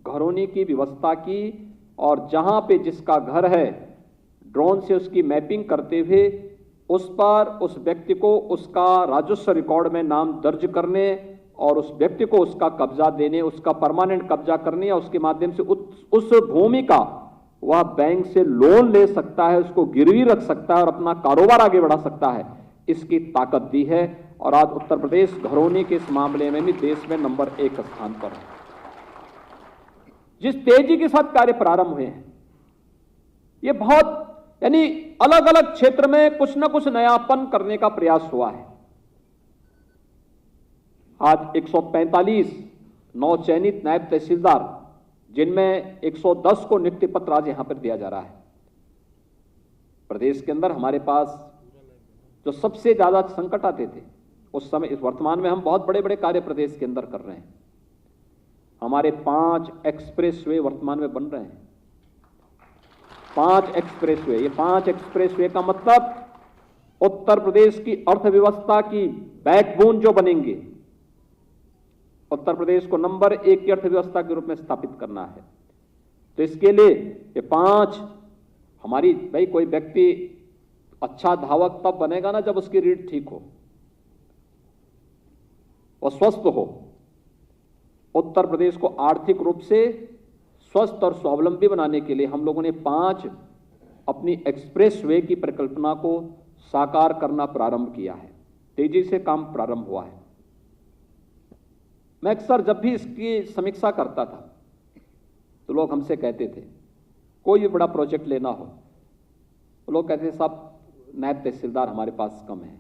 घरौनी की व्यवस्था की और जहां पे जिसका घर है ड्रोन से उसकी मैपिंग करते हुए उस पर उस व्यक्ति को उसका राजस्व रिकॉर्ड में नाम दर्ज करने और उस व्यक्ति को उसका कब्जा देने, उसका परमानेंट कब्जा करने और उसके माध्यम से उस भूमि का वह बैंक से लोन ले सकता है, उसको गिरवी रख सकता है और अपना कारोबार आगे बढ़ा सकता है, इसकी ताकत दी है। और आज उत्तर प्रदेश घरौनी के इस मामले में भी देश में नंबर 1 स्थान पर है। जिस तेजी के साथ कार्य प्रारंभ हुए हैं, ये बहुत यानी अलग अलग क्षेत्र में कुछ ना कुछ नयापन करने का प्रयास हुआ है। आज 145 नवचयनित नायब तहसीलदार, जिनमें 110 को नियुक्ति पत्र आज यहां पर दिया जा रहा है। प्रदेश के अंदर हमारे पास जो सबसे ज्यादा संकट आते थे उस समय, इस वर्तमान में हम बहुत बड़े बड़े कार्य प्रदेश के अंदर कर रहे हैं। हमारे 5 एक्सप्रेसवे वर्तमान में बन रहे हैं। 5 एक्सप्रेसवे, ये 5 एक्सप्रेसवे का मतलब उत्तर प्रदेश की अर्थव्यवस्था की बैकबोन जो बनेंगे, उत्तर प्रदेश को नंबर 1 की अर्थव्यवस्था के रूप में स्थापित करना है। तो इसके लिए ये 5 हमारी, भाई कोई व्यक्ति अच्छा धावक तब बनेगा ना जब उसकी रीढ़ ठीक हो, वह स्वस्थ हो। उत्तर प्रदेश को आर्थिक रूप से स्वस्थ और स्वावलंबी बनाने के लिए हम लोगों ने 5 अपनी एक्सप्रेसवे की परिकल्पना को साकार करना प्रारंभ किया है। तेजी से काम प्रारंभ हुआ है। मैं अक्सर जब भी इसकी समीक्षा करता था तो लोग हमसे कहते थे, कोई भी बड़ा प्रोजेक्ट लेना हो तो लोग कहते थे साहब नायब तहसीलदार हमारे पास कम है,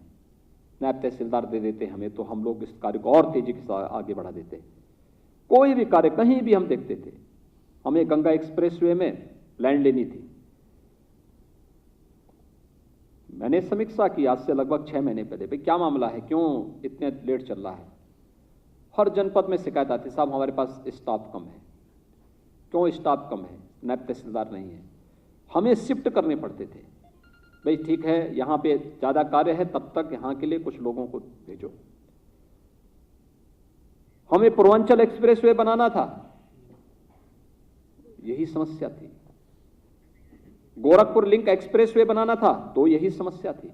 नायब तहसीलदार दे देते हमें तो हम लोग इस कार्य को और तेजी के साथ आगे बढ़ा देते। कोई भी कार्य कहीं भी हम देखते थे, हमें गंगा एक्सप्रेसवे में लैंड लेनी थी, मैंने समीक्षा की आज से लगभग 6 महीने पहले, भाई क्या मामला है, क्यों इतने लेट चल रहा है। हर जनपद में शिकायत आती, साहब हमारे पास स्टाफ कम है। क्यों स्टाफ कम है? नायब तहसीलदार नहीं है। हमें शिफ्ट करने पड़ते थे, भाई ठीक है यहाँ पे ज़्यादा कार्य है, तब तक यहाँ के लिए कुछ लोगों को भेजो। हमें पूर्वांचल एक्सप्रेसवे बनाना था, यही समस्या थी। गोरखपुर लिंक एक्सप्रेसवे बनाना था तो यही समस्या थी।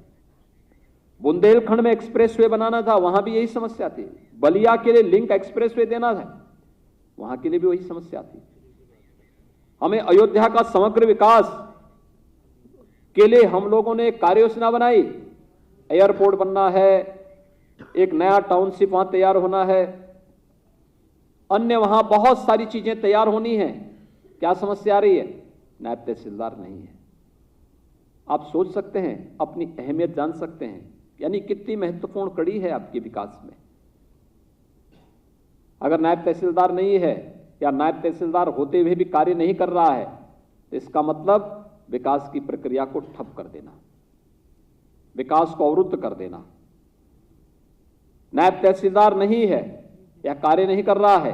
बुंदेलखंड में एक्सप्रेसवे बनाना था, वहां भी यही समस्या थी। बलिया के लिए लिंक एक्सप्रेसवे देना था, वहां के लिए भी वही समस्या थी। हमें अयोध्या का समग्र विकास के लिए हम लोगों ने कार्य योजना बनाई। एयरपोर्ट बनना है, एक नया टाउनशिप वहां तैयार होना है, अन्य वहां बहुत सारी चीजें तैयार होनी है। क्या समस्या आ रही है? नायब तहसीलदार नहीं है। आप सोच सकते हैं, अपनी अहमियत जान सकते हैं, यानी कितनी महत्वपूर्ण कड़ी है आपके विकास में। अगर नायब तहसीलदार नहीं है या नायब तहसीलदार होते हुए भी कार्य नहीं कर रहा है तो इसका मतलब विकास की प्रक्रिया को ठप कर देना, विकास को अवरुद्ध कर देना। नायब तहसीलदार नहीं है या कार्य नहीं कर रहा है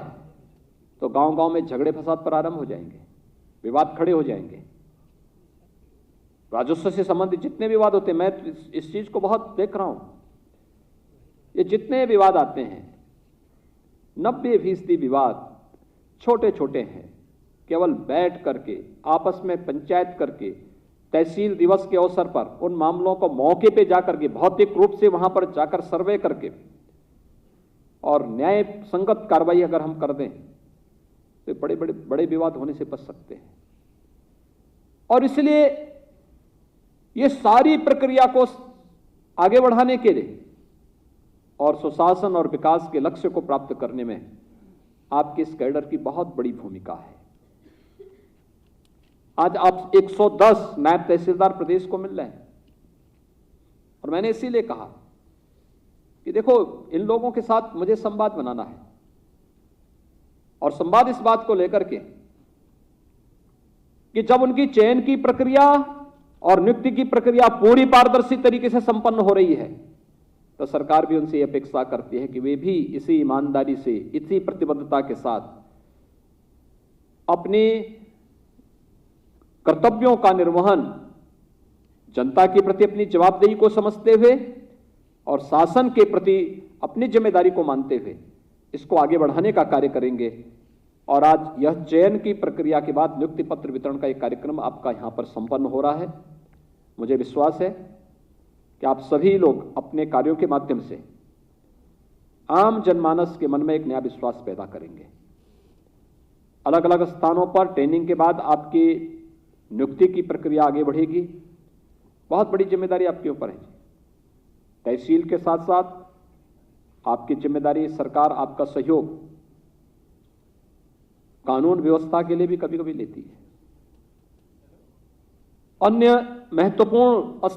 तो गांव-गांव में झगड़े फसाद प्रारंभ हो जाएंगे, विवाद खड़े हो जाएंगे। राजस्व से संबंधित जितने विवाद होते हैं, मैं इस चीज को बहुत देख रहा हूं, ये जितने विवाद आते हैं 90% विवाद छोटे छोटे हैं। केवल बैठ करके आपस में पंचायत करके तहसील दिवस के अवसर पर उन मामलों को मौके पे जाकर के भौतिक रूप से वहां पर जाकर सर्वे करके और न्याय संगत कार्रवाई अगर हम कर दें तो बड़े विवाद होने से बच सकते हैं। और इसलिए ये सारी प्रक्रिया को आगे बढ़ाने के लिए और सुशासन और विकास के लक्ष्य को प्राप्त करने में आपके इस कैडर की बहुत बड़ी भूमिका है। आज आप 110 नायब तहसीलदार प्रदेश को मिल रहे हैं और मैंने इसीलिए कहा कि देखो, इन लोगों के साथ मुझे संवाद बनाना है और संवाद इस बात को लेकर के कि जब उनकी चयन की प्रक्रिया और नियुक्ति की प्रक्रिया पूरी पारदर्शी तरीके से संपन्न हो रही है तो सरकार भी उनसे अपेक्षा करती है कि वे भी इसी ईमानदारी से, इसी प्रतिबद्धता के साथ अपने कर्तव्यों का निर्वहन, जनता के प्रति अपनी जवाबदेही को समझते हुए और शासन के प्रति अपनी जिम्मेदारी को मानते हुए इसको आगे बढ़ाने का कार्य करेंगे। और आज यह चयन की प्रक्रिया के बाद नियुक्ति पत्र वितरण का एक कार्यक्रम आपका यहां पर संपन्न हो रहा है। मुझे विश्वास है कि आप सभी लोग अपने कार्यों के माध्यम से आम जनमानस के मन में एक नया विश्वास पैदा करेंगे। अलग अलग स्थानों पर ट्रेनिंग के बाद आपकी नियुक्ति की प्रक्रिया आगे बढ़ेगी। बहुत बड़ी जिम्मेदारी आपके ऊपर है। तहसील के साथ साथ आपकी जिम्मेदारी, सरकार आपका सहयोग कानून व्यवस्था के लिए भी कभी कभी लेती है। अन्य महत्वपूर्ण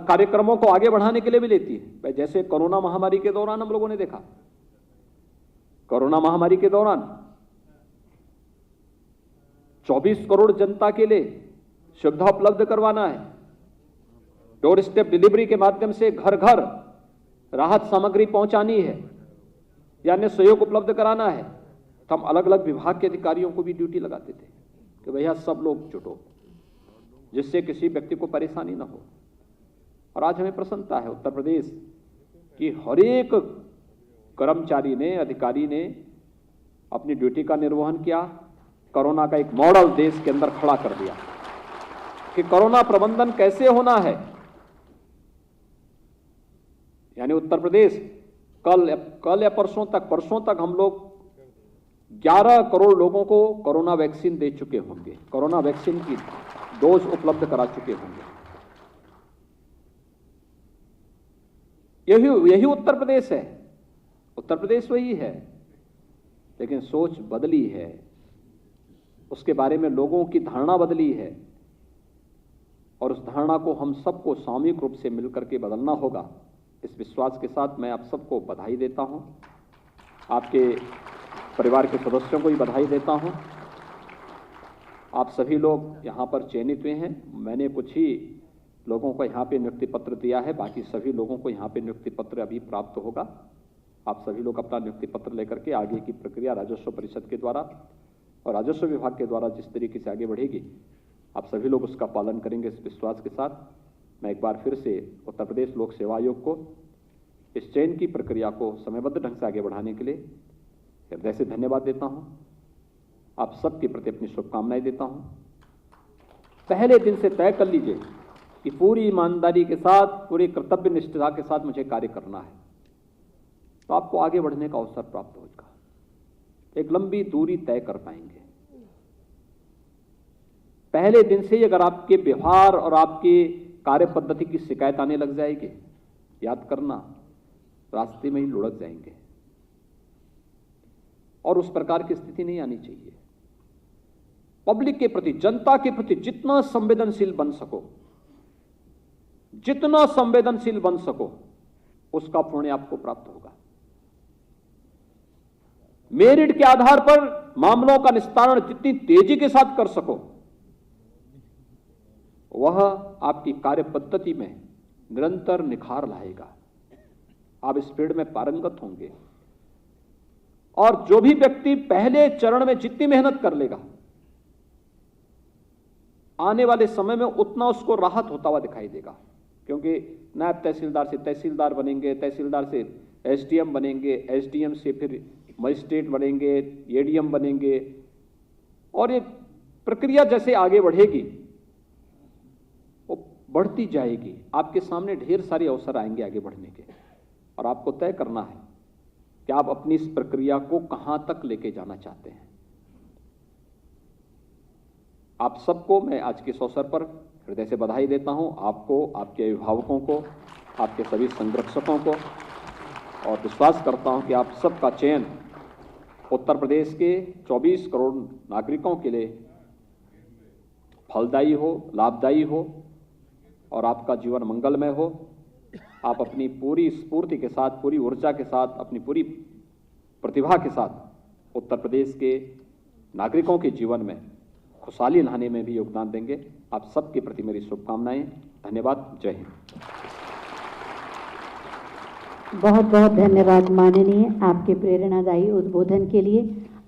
कार्यक्रमों को आगे बढ़ाने के लिए भी लेती है। जैसे कोरोना महामारी के दौरान हम लोगों ने देखा, कोरोना महामारी के दौरान 24 करोड़ जनता के लिए सुविधा उपलब्ध करवाना है। डोर स्टेप डिलीवरी के माध्यम से घर घर राहत सामग्री पहुंचानी है या अन्य सहयोग उपलब्ध कराना है। तो हम अलग अलग विभाग के अधिकारियों को भी ड्यूटी लगाते थे कि भैया सब लोग जुटो, जिससे किसी व्यक्ति को परेशानी ना हो। और आज हमें प्रसन्नता है उत्तर प्रदेश की हर एक कर्मचारी ने, अधिकारी ने अपनी ड्यूटी का निर्वहन किया। कोरोना का एक मॉडल देश के अंदर खड़ा कर दिया कि कोरोना प्रबंधन कैसे होना है। यानी उत्तर प्रदेश कल या परसों तक हम लोग 11 करोड़ लोगों को कोरोना वैक्सीन दे चुके होंगे, कोरोना वैक्सीन की डोज उपलब्ध करा चुके होंगे। यही उत्तर प्रदेश है। उत्तर प्रदेश वही है, लेकिन सोच बदली है, उसके बारे में लोगों की धारणा बदली है और उस धारणा को हम सबको सामूहिक रूप से मिलकर के बदलना होगा। इस विश्वास के साथ मैं आप सबको बधाई देता हूं, आपके परिवार के सदस्यों को भी बधाई देता हूं। आप सभी लोग यहां पर चयनित हुए हैं। मैंने कुछ ही लोगों को यहां पे नियुक्ति पत्र दिया है, बाकी सभी लोगों को यहां पे नियुक्ति पत्र अभी प्राप्त होगा। आप सभी लोग अपना नियुक्ति पत्र लेकर के आगे की प्रक्रिया राजस्व परिषद के द्वारा और राजस्व विभाग के द्वारा जिस तरीके से आगे बढ़ेगी, आप सभी लोग उसका पालन करेंगे। इस विश्वास के साथ मैं एक बार फिर से उत्तर प्रदेश लोक सेवा आयोग को इस चयन की प्रक्रिया को समयबद्ध ढंग से आगे बढ़ाने के लिए हृदय से धन्यवाद देता हूं। आप सबके प्रति अपनी शुभकामनाएं देता हूं। पहले दिन से तय कर लीजिए कि पूरी ईमानदारी के साथ, पूरी कर्तव्य निष्ठा के साथ मुझे कार्य करना है, तो आपको आगे बढ़ने का अवसर प्राप्त होगा। एक लंबी दूरी तय कर पाएंगे। पहले दिन से ही अगर आपके व्यवहार और आपकी कार्य पद्धति की शिकायत आने लग जाएगी, याद करना, रास्ते में ही लुढ़क जाएंगे और उस प्रकार की स्थिति नहीं आनी चाहिए। पब्लिक के प्रति, जनता के प्रति जितना संवेदनशील बन सको, जितना संवेदनशील बन सको, उसका पुण्य आपको प्राप्त होगा। मेरिट के आधार पर मामलों का निस्तारण जितनी तेजी के साथ कर सको, वह आपकी कार्य पद्धति में निरंतर निखार लाएगा। आप इस फील्ड में पारंगत होंगे और जो भी व्यक्ति पहले चरण में जितनी मेहनत कर लेगा, आने वाले समय में उतना उसको राहत होता हुआ दिखाई देगा। क्योंकि नायब तहसीलदार से तहसीलदार बनेंगे, तहसीलदार से एसडीएम बनेंगे, एसडीएम से फिर मजिस्ट्रेट बनेंगे, एडीएम बनेंगे, और ये प्रक्रिया जैसे आगे बढ़ेगी वो बढ़ती जाएगी। आपके सामने ढेर सारे अवसर आएंगे आगे बढ़ने के, और आपको तय करना है कि आप अपनी इस प्रक्रिया को कहां तक लेके जाना चाहते हैं। आप सबको मैं आज के इस अवसर पर हृदय से बधाई देता हूं, आपको, आपके अभिभावकों को, आपके सभी संरक्षकों को, और विश्वास करता हूं कि आप सबका चयन उत्तर प्रदेश के 24 करोड़ नागरिकों के लिए फलदायी हो, लाभदायी हो, और आपका जीवन मंगलमय हो। आप अपनी पूरी स्फूर्ति के साथ, पूरी ऊर्जा के साथ, अपनी पूरी प्रतिभा के साथ उत्तर प्रदेश के नागरिकों के जीवन में खुशहाली लाने में भी योगदान देंगे। आप सबके प्रति मेरी शुभकामनाएं। धन्यवाद। जय हिंद। बहुत बहुत धन्यवाद माननीय, आपके प्रेरणादायी उद्बोधन के लिए।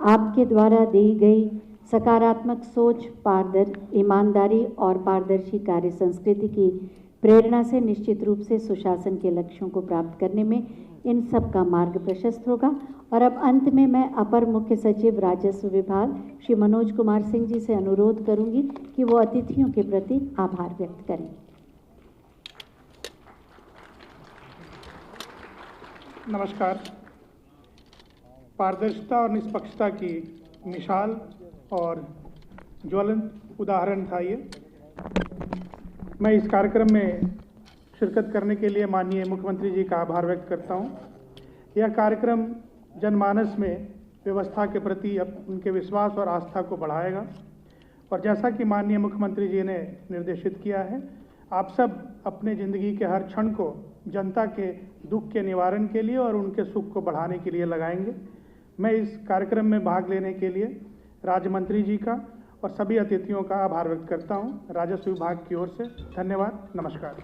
आपके द्वारा दी गई सकारात्मक सोच, ईमानदारी और पारदर्शी कार्य संस्कृति की प्रेरणा से निश्चित रूप से सुशासन के लक्ष्यों को प्राप्त करने में इन सब का मार्ग प्रशस्त होगा। और अब अंत में मैं अपर मुख्य सचिव राजस्व विभाग श्री मनोज कुमार सिंह जी से अनुरोध करूंगी कि वो अतिथियों के प्रति आभार व्यक्त करें। नमस्कार। पारदर्शिता और निष्पक्षता की मिसाल और ज्वलंत उदाहरण था ये। मैं इस कार्यक्रम में शिरकत करने के लिए माननीय मुख्यमंत्री जी का आभार व्यक्त करता हूँ। यह कार्यक्रम जनमानस में व्यवस्था के प्रति उनके विश्वास और आस्था को बढ़ाएगा, और जैसा कि माननीय मुख्यमंत्री जी ने निर्देशित किया है, आप सब अपने ज़िंदगी के हर क्षण को जनता के दुख के निवारण के लिए और उनके सुख को बढ़ाने के लिए लगाएंगे। मैं इस कार्यक्रम में भाग लेने के लिए राज्य मंत्री जी का और सभी अतिथियों का आभार व्यक्त करता हूं। राजस्व विभाग की ओर से धन्यवाद। नमस्कार।